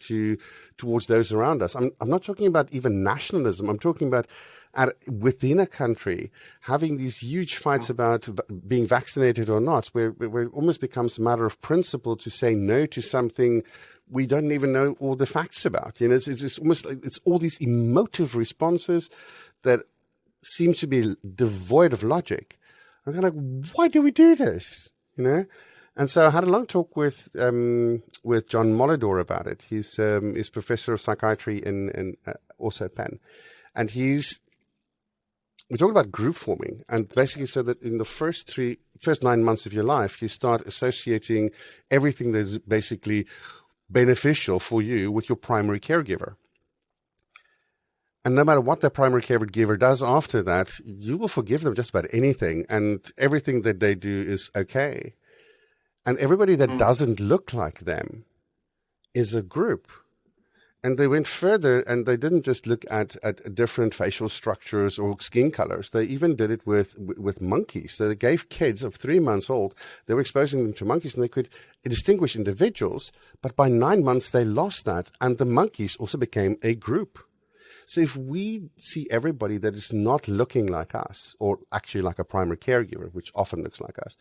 towards those around us? I'm not talking about even nationalism. I'm talking about within a country having these huge fights about being vaccinated or not, where it almost becomes a matter of principle to say no to something we don't even know all the facts about. It's almost like it's all these emotive responses that seem to be devoid of logic. I'm kind of like, why do we do this? And so I had a long talk with John Molidor about it. He's professor of psychiatry in also at Penn, and we talked about group forming, and basically so that in the first 9 months of your life, you start associating everything that's basically beneficial for you with your primary caregiver. And no matter what that primary caregiver does after that, you will forgive them just about anything, and everything that they do is okay. And everybody that doesn't look like them is a group. And they went further, and they didn't just look at different facial structures or skin colors. They even did it with monkeys. So they gave kids of 3 months old, they were exposing them to monkeys, and they could distinguish individuals. But by 9 months, they lost that, and the monkeys also became a group. So if we see everybody that is not looking like us, or actually like a primary caregiver, which often looks like us,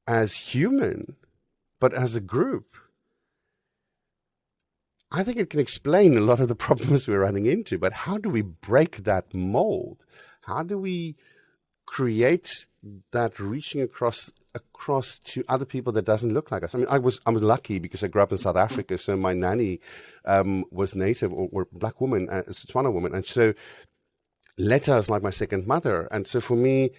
as human, but as a group, I think it can explain a lot of the problems we're running into. But how do we break that mold? How do we create that reaching across to other people that doesn't look like us? I mean, I was lucky because I grew up in South Africa, so my nanny was native or black woman, a Setswana woman, and so Letta is like my second mother. And so for me,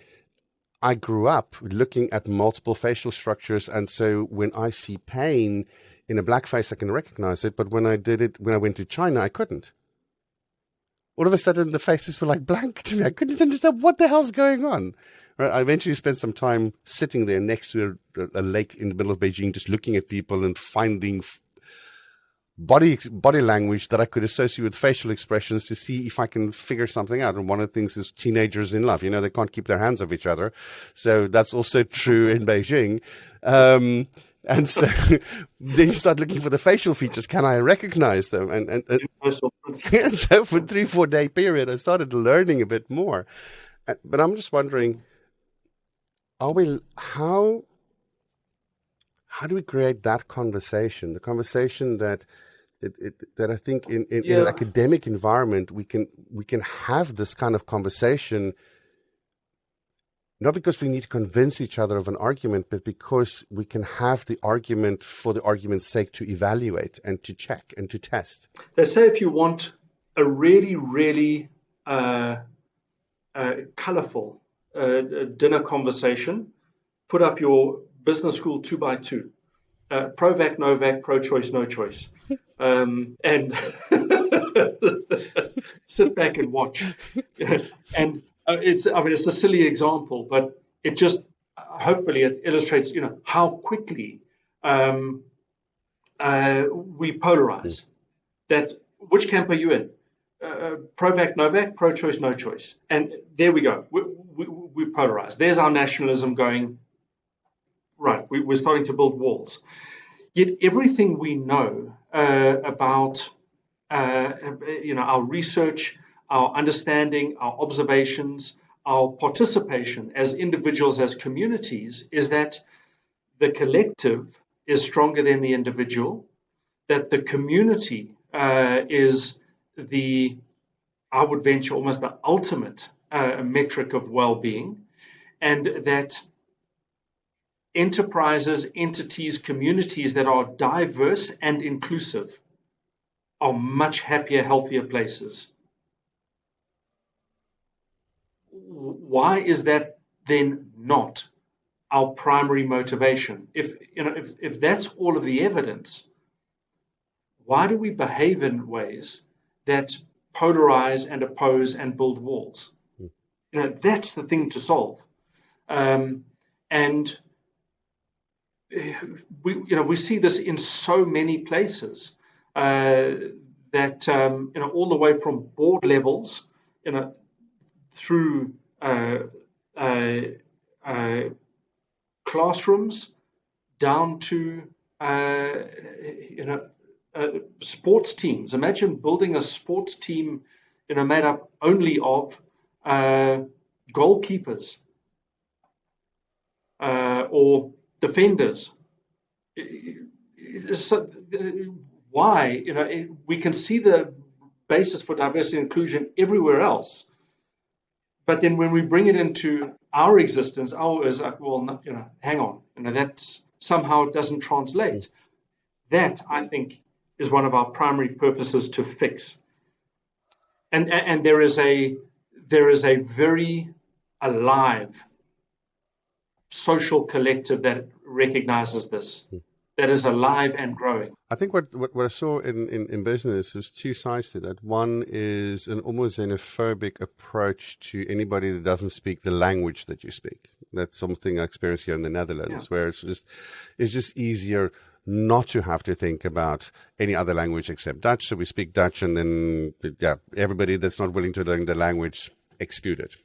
I grew up looking at multiple facial structures, and so when I see pain in a black face, I can recognize it. But when I went to China, I couldn't. All of a sudden, the faces were like blank to me. I couldn't understand what the hell's going on. Right? I eventually spent some time sitting there next to a lake in the middle of Beijing, just looking at people and finding body language that I could associate with facial expressions to see if I can figure something out. And one of the things is teenagers in love. They can't keep their hands off each other. So that's also true in Beijing. And so then you start looking for the facial features. Can I recognize them? And so for 3-4 day period, I started learning a bit more. But I'm just wondering, how do we create that conversation? The conversation that I think in an academic environment we can have this kind of conversation. Not because we need to convince each other of an argument, but because we can have the argument for the argument's sake to evaluate and to check and to test. They say if you want a really, really colorful dinner conversation, put up your business school 2x2. Pro-vac, no-vac, pro-choice, no choice. And sit back and watch. And it's a silly example, but it just hopefully it illustrates how quickly we polarize. That which camp are you in? Pro-vac, no-vac, pro-choice, no choice. And there we go. We polarize. There's our nationalism going. Right, we're starting to build walls. Yet everything we know about our research, our understanding, our observations, our participation as individuals, as communities, is that the collective is stronger than the individual, that the community is I would venture, almost the ultimate metric of well-being, and that enterprises, entities, communities that are diverse and inclusive are much happier, healthier places. Why is that then not our primary motivation? If that's all of the evidence, why do we behave in ways that polarize and oppose and build walls? That's the thing to solve. And we see this in so many places that all the way from board levels, through classrooms down to sports teams. Imagine building a sports team made up only of goalkeepers or defenders. So, why? We can see the basis for diversity and inclusion everywhere else, but then when we bring it into our existence, is like, well, no, hang on, that somehow doesn't translate. That, I think, is one of our primary purposes to fix. And there is a very alive social collective that recognizes this, that is alive and growing. I think what I saw in business, there's two sides to that. One is an almost xenophobic approach to anybody that doesn't speak the language that you speak. That's something I experienced here in the Netherlands, where it's just easier not to have to think about any other language except Dutch. So we speak Dutch, and then everybody that's not willing to learn the language excluded.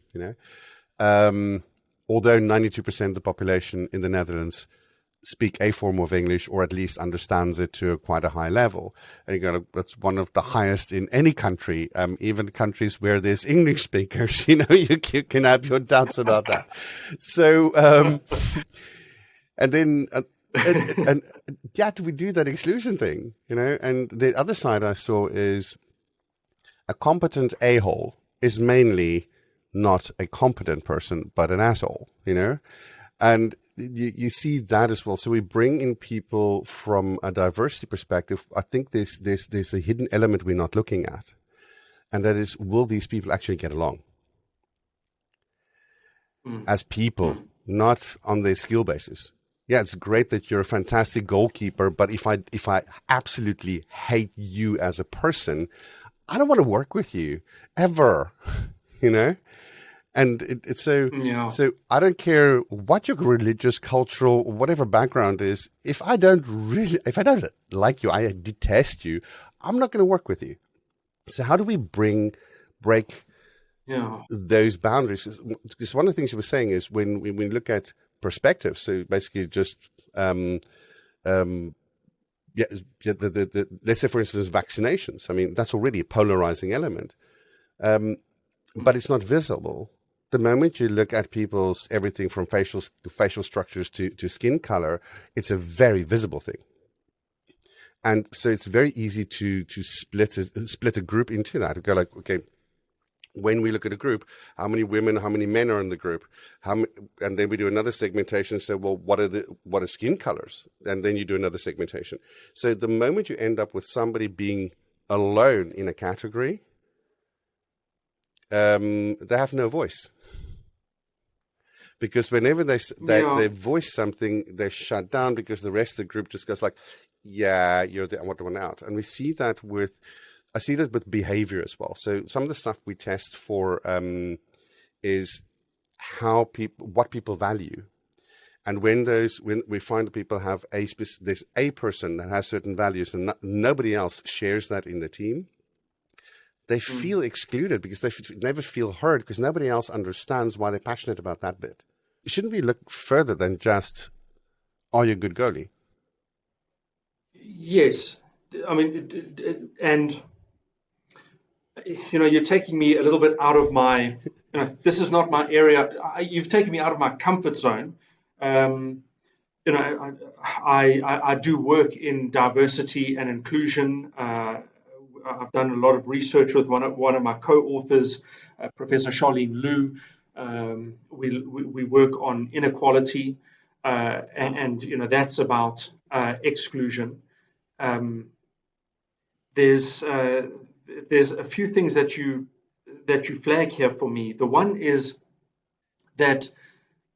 Although 92% of the population in the Netherlands speak a form of English or at least understands it to quite a high level. And you go, that's one of the highest in any country, even countries where there's English speakers. You can have your doubts about that. So, and then, and yet we do that exclusion thing, and the other side I saw is a competent a-hole is mainly not a competent person, but an asshole, and you see that as well. So we bring in people from a diversity perspective. I think there's a hidden element we're not looking at, and that is, will these people actually get along as people, not on their skill basis? Yeah, it's great that you're a fantastic goalkeeper, but if I absolutely hate you as a person, I don't want to work with you ever, And it's so I don't care what your religious, cultural, whatever background is. If I don't like you, I detest you, I'm not going to work with you. So how do we break those boundaries? Because one of the things you were saying is when we look at perspective, so basically just let's say, for instance, vaccinations. I mean, that's already a polarizing element, but it's not visible. The moment you look at people's everything from facial structures to skin color, it's a very visible thing. And so it's very easy to split a group into that. Go like, okay, when we look at a group, how many women, how many men are in the group? And then we do another segmentation. So, well, what are skin colors? And then you do another segmentation. So the moment you end up with somebody being alone in a category, they have no voice. Because whenever they voice something, they're shut down because the rest of the group just goes like, yeah, you're the one out. And I see that with behavior as well. So some of the stuff we test for is what people value. And when we find that people have there's a person that has certain values and nobody else shares that in the team, they feel excluded because they never feel heard because nobody else understands why they're passionate about that bit. Shouldn't we look further than just, are you a good goalie? Yes. I mean, and, you're taking me a little bit out of my, this is not my area. You've taken me out of my comfort zone. I do work in diversity and inclusion. I've done a lot of research with one of my co-authors, Professor Charlene Liu. We work on inequality, and that's about exclusion. There's a few things that you flag here for me. The one is that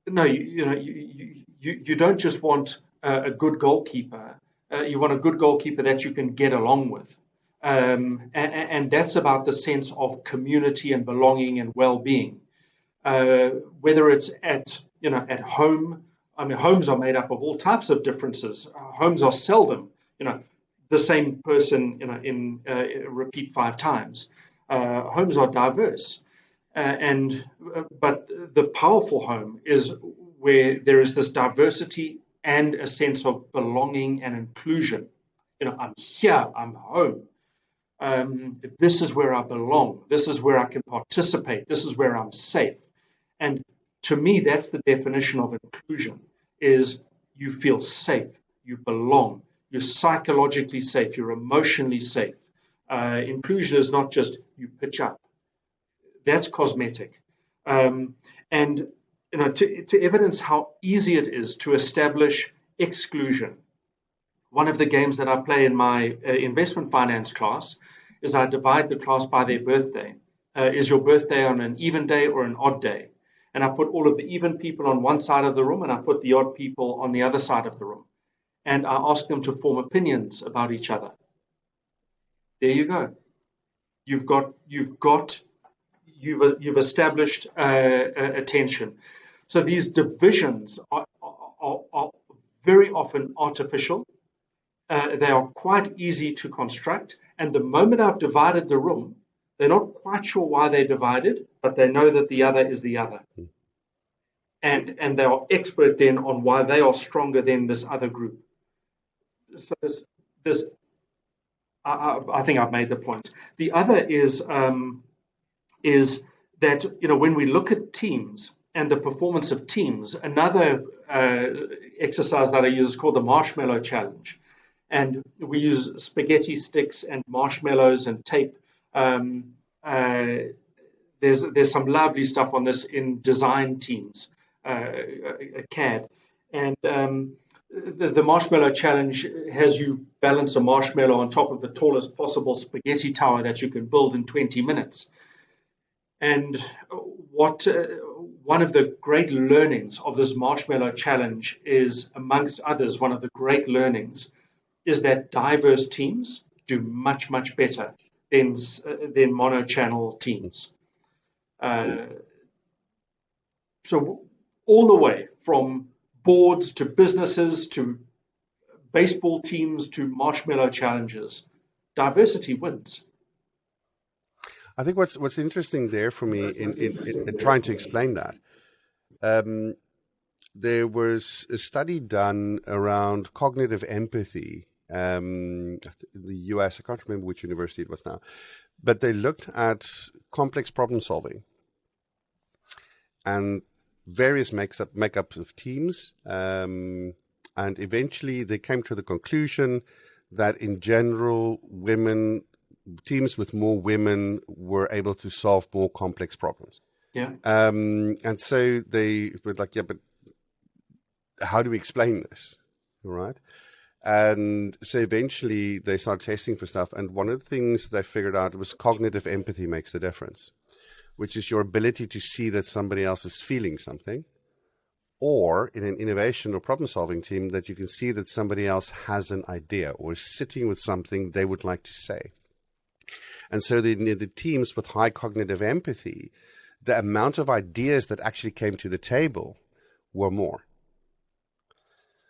you don't just want a good goalkeeper. You want a good goalkeeper that you can get along with. And that's about the sense of community and belonging and well-being. Whether it's at home, I mean, homes are made up of all types of differences. Homes are seldom, the same person, in repeat 5 times. Homes are diverse, but the powerful home is where there is this diversity and a sense of belonging and inclusion. I'm here, I'm home. This is where I belong. This is where I can participate. This is where I'm safe. And to me, that's the definition of inclusion, is you feel safe, you belong, you're psychologically safe, you're emotionally safe. Inclusion is not just you pitch up. That's cosmetic. And to evidence how easy it is to establish exclusion, one of the games that I play in my investment finance class is I divide the class by their birthday. Is your birthday on an even day or an odd day? And I put all of the even people on one side of the room and I put the odd people on the other side of the room. And I ask them to form opinions about each other. There you go. You've established attention. So these divisions are very often artificial. They are quite easy to construct. And the moment I've divided the room, they're not quite sure why they divided, but they know that the other is the other. and they are expert then on why they are stronger than this other group. So this I think I've made the point. The other is that when we look at teams and the performance of teams, another exercise that I use is called the marshmallow challenge, and we use spaghetti sticks and marshmallows and tape. There's some lovely stuff on this in design teams, CAD, and the marshmallow challenge has you balance a marshmallow on top of the tallest possible spaghetti tower that you can build in 20 minutes. And one of the great learnings of this marshmallow challenge is, amongst others, one of the great learnings is that diverse teams do much, much better than mono-channel teams. So all the way from boards to businesses to baseball teams to marshmallow challenges, diversity wins. I think what's interesting there for me in trying to explain that, there was a study done around cognitive empathy in the US. I can't remember which university it was now, but they looked at complex problem solving and various makeups of teams, and eventually they came to the conclusion that in general, teams with more women were able to solve more complex problems. Yeah. And so they were like, yeah, but how do we explain this? All right. And so eventually they started testing for stuff. And one of the things they figured out was cognitive empathy makes the difference, which is your ability to see that somebody else is feeling something, or in an innovation or problem-solving team that you can see that somebody else has an idea or is sitting with something they would like to say. And so the teams with high cognitive empathy, the amount of ideas that actually came to the table were more.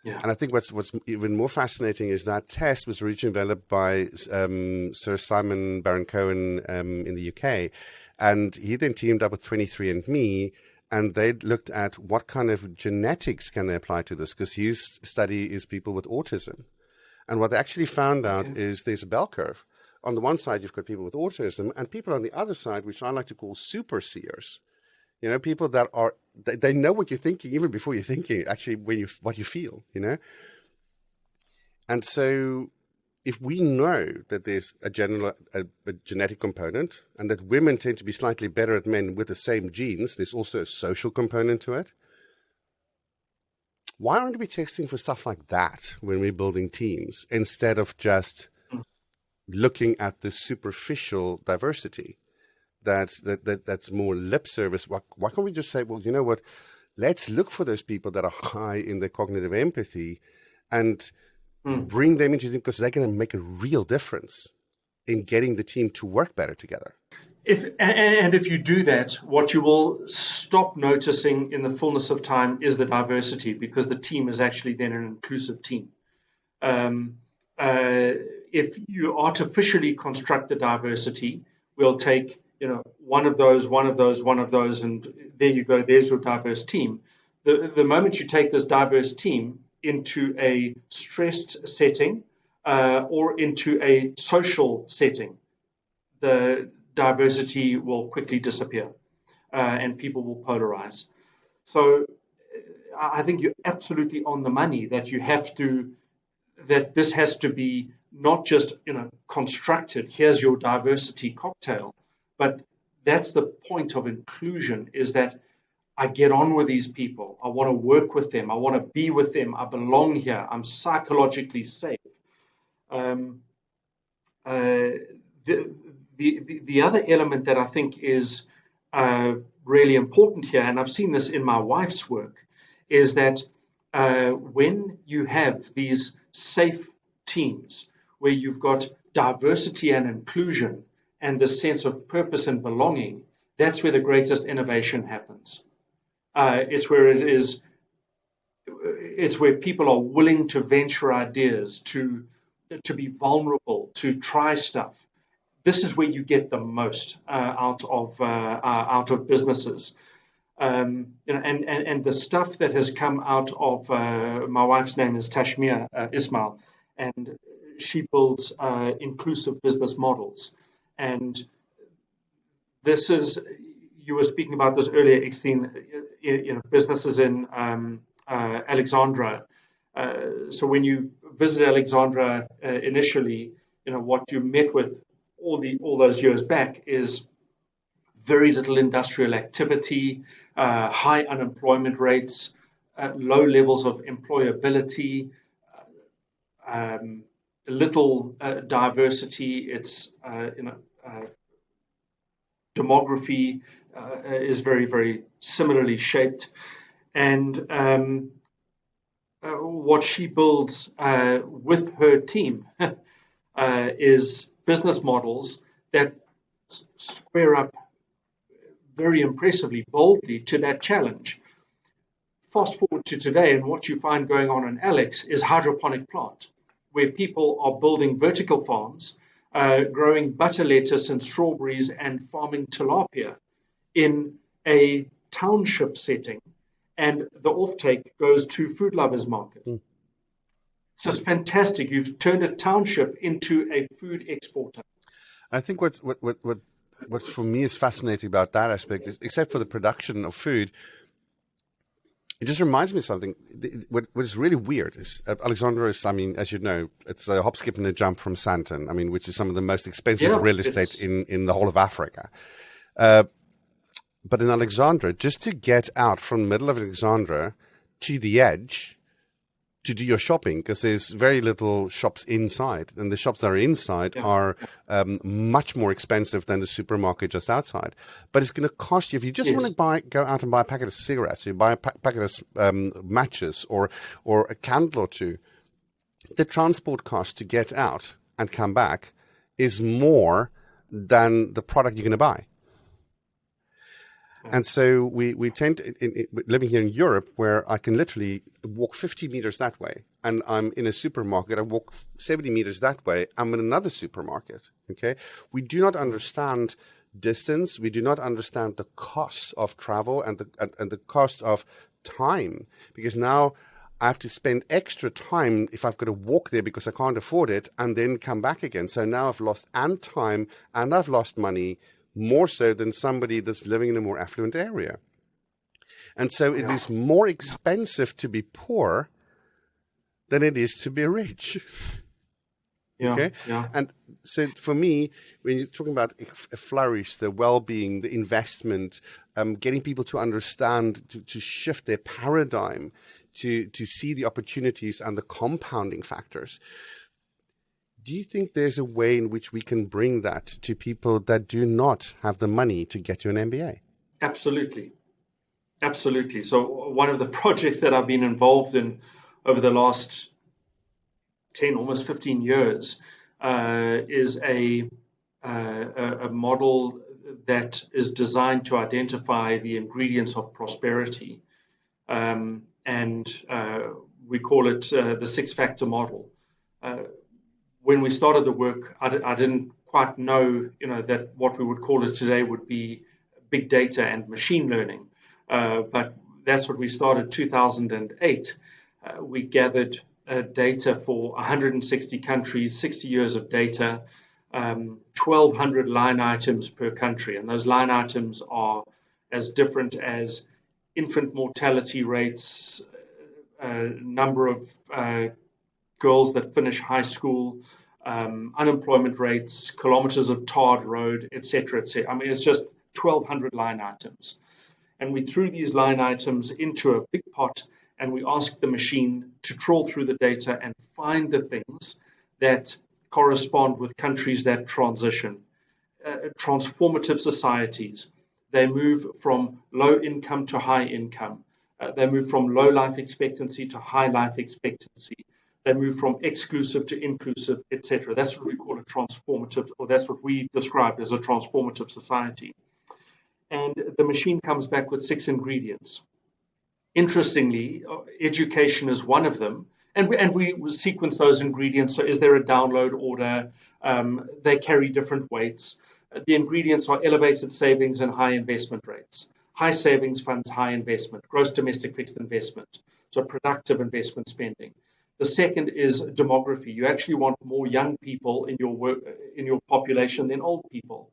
Yeah. And I think what's even more fascinating is that test was originally developed by Sir Simon Baron-Cohen in the UK. And he then teamed up with 23andMe, and they looked at what kind of genetics can they apply to this, because his study is people with autism. And what they actually found out is there's a bell curve. On the one side, you've got people with autism, and people on the other side, which I like to call super seers. You know, people that they know what you're thinking even before you're thinking, actually, what you feel, you know. And so if we know that there's a genetic component and that women tend to be slightly better at men with the same genes, there's also a social component to it. Why aren't we testing for stuff like that when we're building teams instead of just looking at the superficial diversity that's more lip service? Why can't we just say, well, you know what, let's look for those people that are high in their cognitive empathy and bring them into the team, because they're going to make a real difference in getting the team to work better together. If you do that, what you will stop noticing in the fullness of time is the diversity, because the team is actually then an inclusive team. If you artificially construct the diversity, we'll take one of those, and there you go. There's your diverse team. The moment you take this diverse team into a stressed setting or into a social setting, the diversity will quickly disappear and people will polarize. So I think you're absolutely on the money that this has to be not just constructed, here's your diversity cocktail, but that's the point of inclusion, is that I get on with these people. I want to work with them. I want to be with them. I belong here. I'm psychologically safe. The other element that I think is really important here, and I've seen this in my wife's work, is that when you have these safe teams where you've got diversity and inclusion and the sense of purpose and belonging, that's where the greatest innovation happens. It's where people are willing to venture ideas, to be vulnerable, to try stuff. This is where you get the most out of businesses. And the stuff that has come out of my wife's name is Tashmir Ismail, and she builds inclusive business models. And this is, you were speaking about this earlier, Extine, businesses in Alexandra. So when you visit Alexandra initially, what you met with all those years back is very little industrial activity, high unemployment rates, low levels of employability, little diversity. It's demography is very, very similarly shaped. And what she builds with her team is business models that square up very impressively, boldly to that challenge. Fast forward to today, and what you find going on in Alex is hydroponic plant, where people are building vertical farms, growing butter lettuce and strawberries and farming tilapia in a township setting, and the offtake goes to Food Lovers Market. Mm. It's just fantastic. You've turned a township into a food exporter. I think what for me is fascinating about that aspect is, except for the production of food, it just reminds me of something. What is really weird is Alexandra is, I mean, as you know, it's a hop, skip, and a jump from Sandton, I mean, which is some of the most expensive real estate in the whole of Africa. But in Alexandra, just to get out from the middle of Alexandra to the edge to do your shopping, because there's very little shops inside, and the shops that are inside are much more expensive than the supermarket just outside. But it's going to cost you, if you just want to go out and buy a packet of cigarettes, you buy a packet of matches or a candle or two, the transport cost to get out and come back is more than the product you're going to buy. And so we tend to, living here in Europe, where I can literally walk 50 meters that way, and I'm in a supermarket. I walk 70 meters that way, I'm in another supermarket. Okay, we do not understand distance. We do not understand the cost of travel and the cost of time, because now I have to spend extra time if I've got to walk there because I can't afford it, and then come back again. So now I've lost time and I've lost money, more so than somebody that's living in a more affluent area. And so it is more expensive to be poor than it is to be rich. Okay? And so for me, when you're talking about a flourish, the well-being, the investment, getting people to understand, to shift their paradigm, to see the opportunities and the compounding factors, do you think there's a way in which we can bring that to people that do not have the money to get to an MBA? Absolutely. Absolutely. So one of the projects that I've been involved in over the last 10, almost 15 years is a model that is designed to identify the ingredients of prosperity. And we call it the six-factor model. When we started the work, I didn't quite know, that what we would call it today would be big data and machine learning. But that's what we started 2008. We gathered data for 160 countries, 60 years of data, 1,200 line items per country. And those line items are as different as infant mortality rates, number of girls that finish high school, unemployment rates, kilometers of tarred road, etc., etc. I mean, it's just 1,200 line items. And we threw these line items into a big pot, and we asked the machine to trawl through the data and find the things that correspond with countries that transition, transformative societies. They move from low income to high income. They move from low life expectancy to high life expectancy. They move from exclusive to inclusive, etc. That's what we call a transformative, or that's what we describe as a transformative society. And the machine comes back with 6 ingredients. Interestingly, education is one of them. And we sequence those ingredients. So is there a download order? They carry different weights. The ingredients are elevated savings and high investment rates, high savings funds, high investment, gross domestic fixed investment, so productive investment spending. The second is demography. You actually want more young people in your population than old people.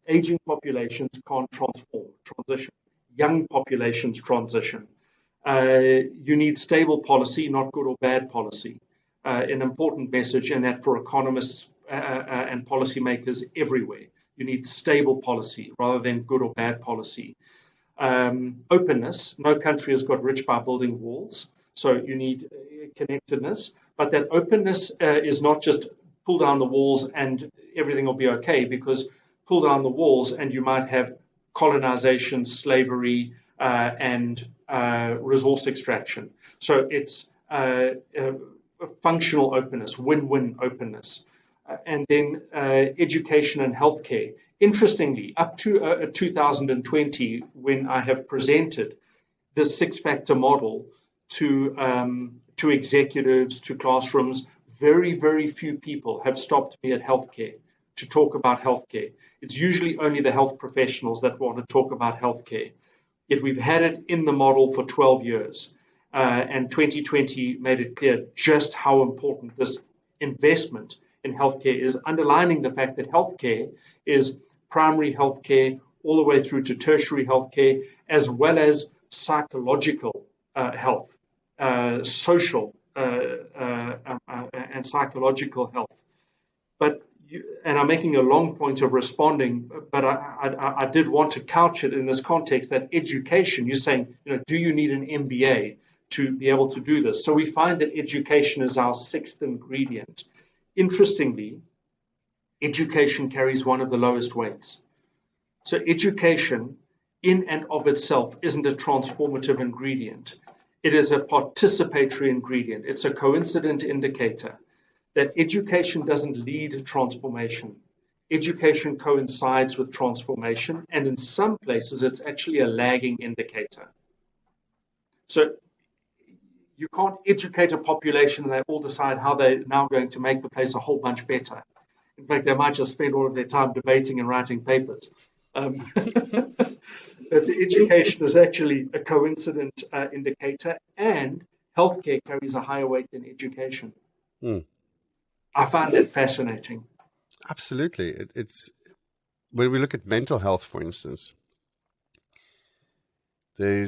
Aging populations can't transition. Young populations transition. You need stable policy, not good or bad policy. An important message, and that for economists and policymakers everywhere. You need stable policy rather than good or bad policy. Openness. No country has got rich by building walls, so you need connectedness. But that openness is not just pull down the walls and everything will be okay, because pull down the walls and you might have colonization, slavery, and resource extraction. So it's functional openness, win-win openness. And then education and healthcare. Interestingly, up to 2020, when I have presented the six-factor model to executives, to classrooms, very, very few people have stopped me at healthcare to talk about healthcare. It's usually only the health professionals that want to talk about healthcare. Yet we've had it in the model for 12 years. And 2020 made it clear just how important this investment in healthcare is, underlining the fact that healthcare is primary healthcare all the way through to tertiary healthcare, as well as psychological health, social and psychological health. But and I'm making a long point of responding, but I did want to couch it in this context that education, you're saying, do you need an MBA to be able to do this? So we find that education is our sixth ingredient. Interestingly, education carries one of the lowest weights. So education in and of itself isn't a transformative ingredient. It is a participatory ingredient. It's a coincident indicator that education doesn't lead transformation. Education coincides with transformation, and in some places, it's actually a lagging indicator. So you can't educate a population and they all decide how they're now going to make the place a whole bunch better. In fact, they might just spend all of their time debating and writing papers. But the education is actually a coincident indicator, and healthcare carries a higher weight than education. I find that fascinating. Absolutely. It's when we look at mental health, for instance, I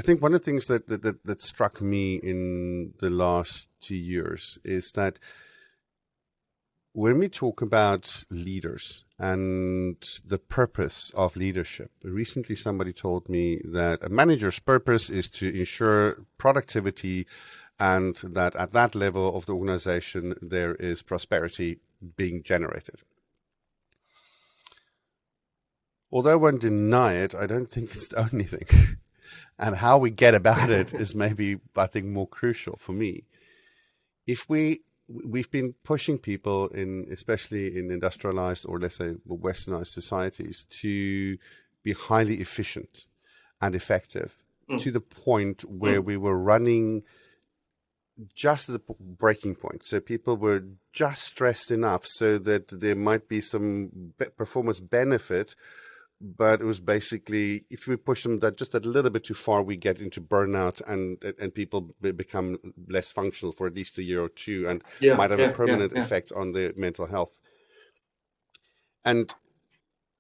think one of the things that struck me in the last 2 years is that when we talk about leaders and the purpose of leadership, recently somebody told me that a manager's purpose is to ensure productivity and that at that level of the organization, there is prosperity being generated. Although I won't deny it, I don't think it's the only thing. And how we get about it is maybe, I think, more crucial for me. If we've been pushing people especially in industrialized or let's say westernized societies to be highly efficient and effective to the point where we were running just at the breaking point. So people were just stressed enough so that there might be some performance benefit, but it was basically, if we push them just a little bit too far, we get into burnout and people become less functional for at least a year or two and might have a permanent effect on their mental health. And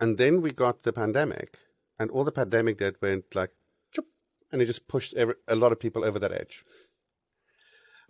then we got the pandemic, and all the pandemic did went like, and it just pushed a lot of people over that edge.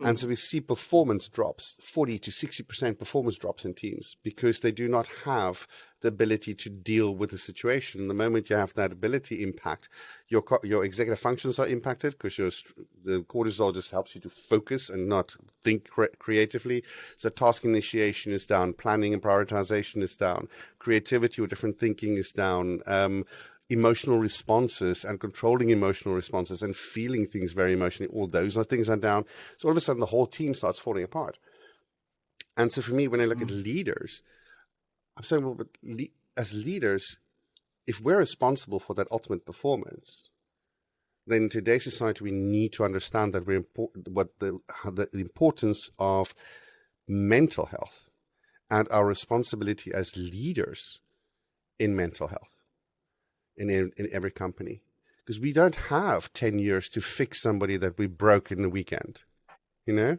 And so we see performance drops, 40 to 60% performance drops in teams because they do not have the ability to deal with the situation. The moment you have that ability impact, your executive functions are impacted because the cortisol just helps you to focus and not think creatively. So task initiation is down, planning and prioritization is down, creativity or different thinking is down, emotional responses and controlling emotional responses and feeling things very emotionally, all those things are down. So all of a sudden the whole team starts falling apart. And so for me, when I look at leaders, I'm saying, well, but as leaders, if we're responsible for that ultimate performance, then in today's society, we need to understand that the importance of mental health and our responsibility as leaders in mental health. in every company, because we don't have 10 years to fix somebody that we broke in the weekend, you know?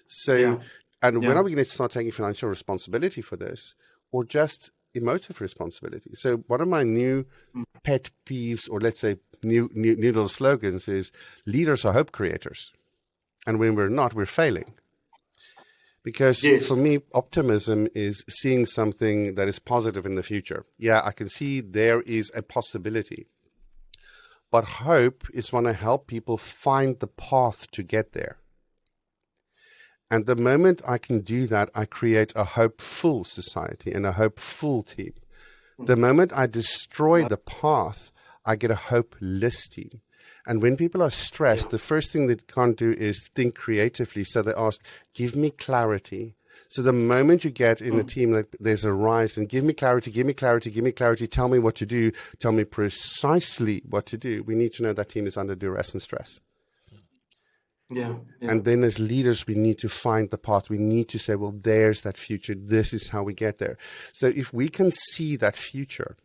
So, Yeah. and when Yeah. are we going to start taking financial responsibility for this, or just emotive responsibility? So one of my new pet peeves, or let's say new little slogans, is leaders are hope creators. And when we're not, we're failing. Because Yes. for me, optimism is seeing something that is positive in the future. Yeah, I can see there is a possibility. But hope is when I help people find the path to get there. And the moment I can do that, I create a hopeful society and a hopeful team. The moment I destroy the path, I get a hopeless team. And when people are stressed, the first thing they can't do is think creatively. So they ask, give me clarity. So the moment you get in a team, like there's a rise and give me clarity, give me clarity, give me clarity, tell me what to do, tell me precisely what to do. We need to know that team is under duress and stress. Yeah. Yeah. And then as leaders, we need to find the path. We need to say, well, there's that future. This is how we get there. So if we can see that future,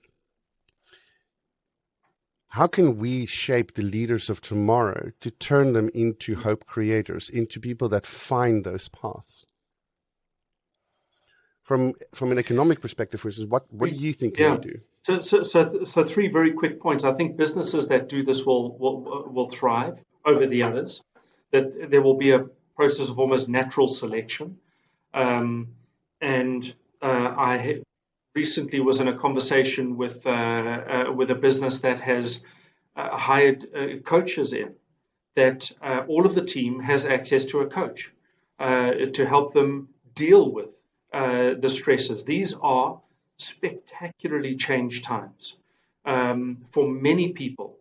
how can we shape the leaders of tomorrow to turn them into hope creators, into people that find those paths? From an economic perspective, for instance, what do you think can we do? So three very quick points. I think businesses that do this will thrive over the others. That there will be a process of almost natural selection. And I recently was in a conversation with a business that has hired coaches in. That all of the team has access to a coach to help them deal with the stresses. These are spectacularly changed times for many people,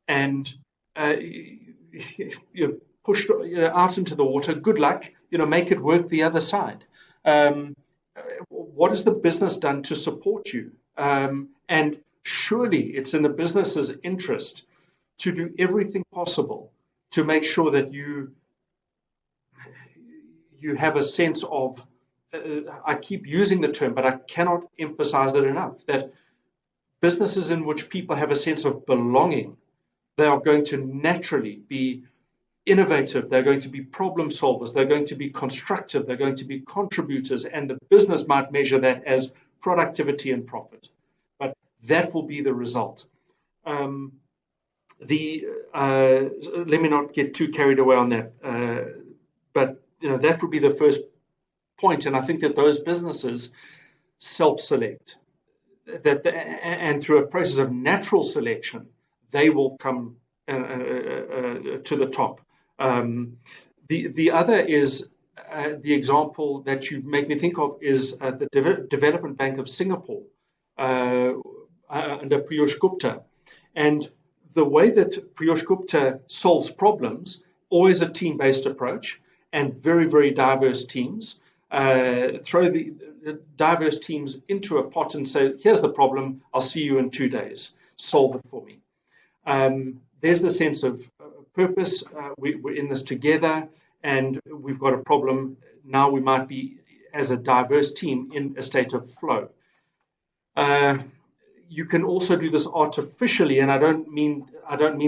and you're pushed out into the water. Good luck, make it work the other side. What has the business done to support you? And surely it's in the business's interest to do everything possible to make sure that you have a sense of, I keep using the term, but I cannot emphasize it enough, that businesses in which people have a sense of belonging, they are going to naturally be innovative, they're going to be problem solvers, they're going to be constructive, they're going to be contributors, and the business might measure that as productivity and profit. But that will be the result. Let me not get too carried away on that, but that would be the first point, and I think that those businesses self-select, and through a process of natural selection, they will come to the top. The other is the example that you make me think of is the Development Bank of Singapore under Piyush Gupta. And the way that Piyush Gupta solves problems, always a team-based approach and very, very diverse teams. Throw the diverse teams into a pot and say, here's the problem, I'll see you in 2 days. Solve it for me. There's the sense of purpose. We're in this together, and we've got a problem. Now we might be, as a diverse team, in a state of flow. You can also do this artificially, and I don't mean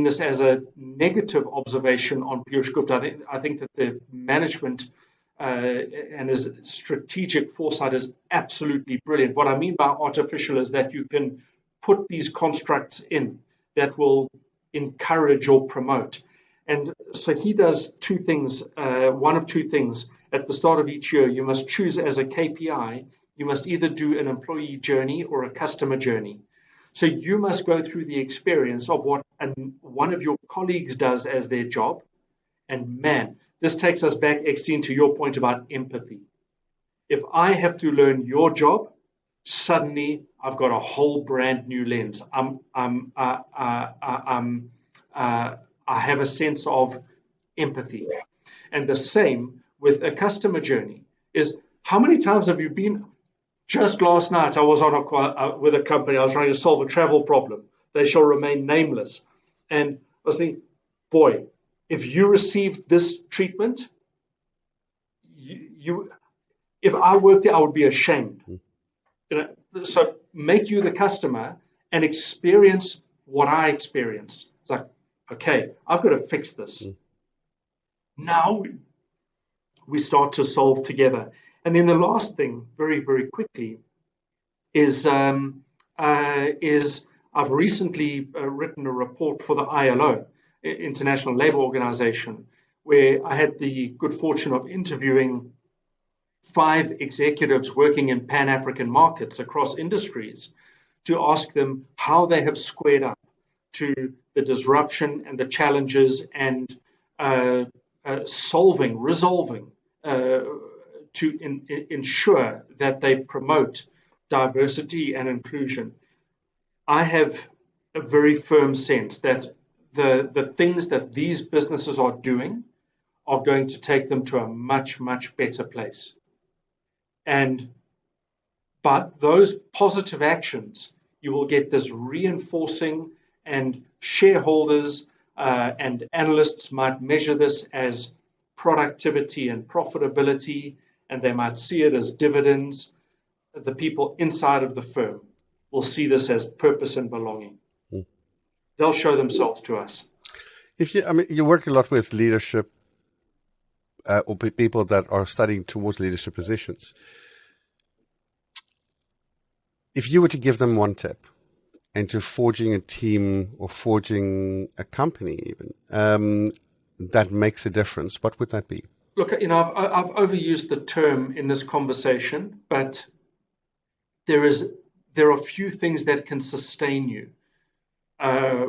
this as a negative observation on Piyush Gupta. I think that the management and his strategic foresight is absolutely brilliant. What I mean by artificial is that you can put these constructs in that will encourage or promote. And so he does two things, one of two things. At the start of each year, you must choose as a KPI, you must either do an employee journey or a customer journey. So you must go through the experience of what one of your colleagues does as their job. And man, this takes us back, Extine, to your point about empathy. If I have to learn your job, suddenly I've got a whole brand new lens. I have a sense of empathy. And the same with a customer journey is, how many times have you been? Just last night, I was on a call with a company. I was trying to solve a travel problem. They shall remain nameless. And I was thinking, boy, if you received this treatment, if I worked there, I would be ashamed. So make you the customer and experience what I experienced. It's like, okay, I've got to fix this. Now we start to solve together. And then the last thing, very, very quickly, is I've recently written a report for the ILO, International Labour Organization, where I had the good fortune of interviewing 5 executives working in Pan-African markets across industries to ask them how they have squared up to the disruption and the challenges and resolving to ensure that they promote diversity and inclusion. I have a very firm sense that the things that these businesses are doing are going to take them to a much, much better place. But those positive actions, you will get this reinforcing, and shareholders and analysts might measure this as productivity and profitability, and they might see it as dividends. The people inside of the firm will see this as purpose and belonging. They'll show themselves to us. You work a lot with leadership or people that are studying towards leadership positions. If you were to give them one tip into forging a team or forging a company even, that makes a difference, what would that be? Look, I've overused the term in this conversation, but there are few things that can sustain you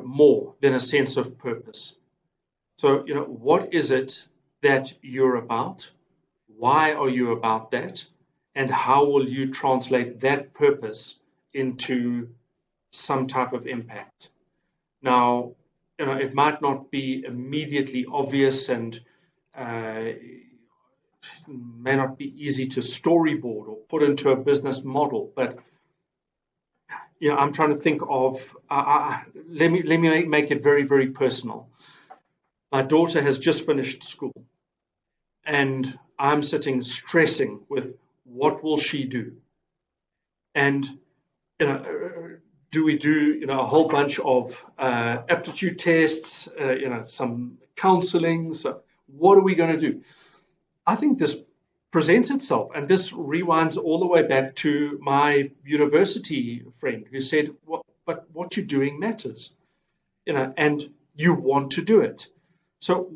more than a sense of purpose. So, what is it that you're about? Why are you about that? And how will you translate that purpose into some type of impact? Now, it might not be immediately obvious and may not be easy to storyboard or put into a business model, but I'm trying to think of. Let me make it very, very personal. My daughter has just finished school, and I'm sitting stressing with what will she do, and do we do a whole bunch of aptitude tests, some counseling? So what are we going to do? I think this presents itself, and this rewinds all the way back to my university friend who said, "But what you're doing matters, and you want to do it. So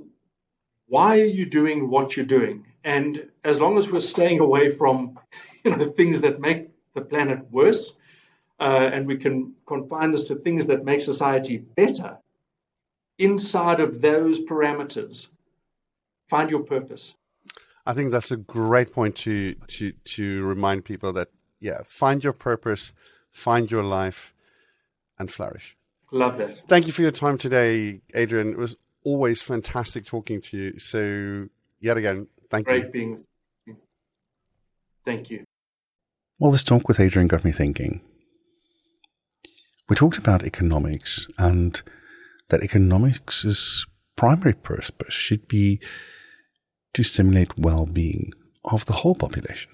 why are you doing what you're doing?" And as long as we're staying away from things that make the planet worse, and we can confine this to things that make society better, inside of those parameters, find your purpose. I think that's a great point to remind people that, find your purpose, find your life, and flourish. Love that. Thank you for your time today, Adrian. It was always fantastic talking to you. So, yet again, thank you. Great being with you. Thank you. Well, this talk with Adrian got me thinking. We talked about economics, and that economics' primary purpose should be to stimulate well-being of the whole population.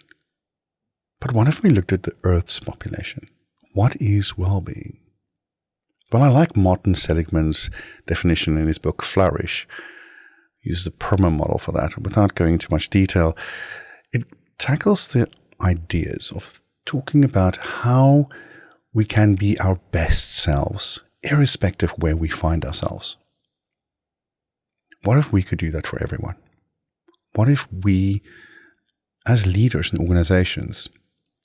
But what if we looked at the Earth's population? What is well-being? Well, I like Martin Seligman's definition in his book Flourish. He uses the PERMA model for that. Without going into much detail, it tackles the ideas of talking about how we can be our best selves, irrespective of where we find ourselves. What if we could do that for everyone? What if we, as leaders in organizations,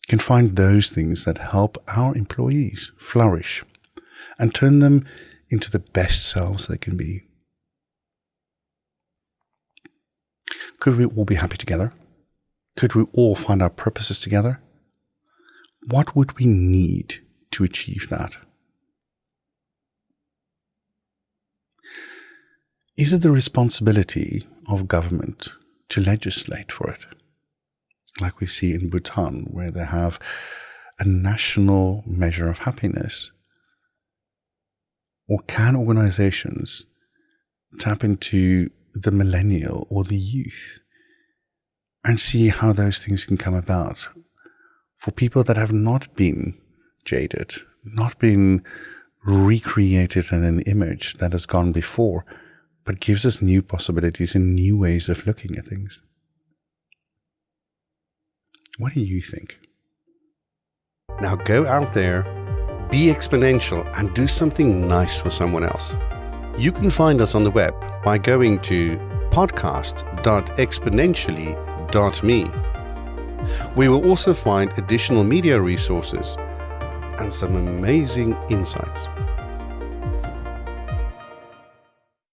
can find those things that help our employees flourish and turn them into the best selves they can be? Could we all be happy together? Could we all find our purposes together? What would we need to achieve that? Is it the responsibility of government to legislate for it? Like we see in Bhutan, where they have a national measure of happiness. Or can organizations tap into the millennial or the youth and see how those things can come about for people that have not been jaded, not been recreated in an image that has gone before, but gives us new possibilities and new ways of looking at things. What do you think? Now go out there, be exponential, and do something nice for someone else. You can find us on the web by going to podcast.exponentially.me. We will also find additional media resources and some amazing insights.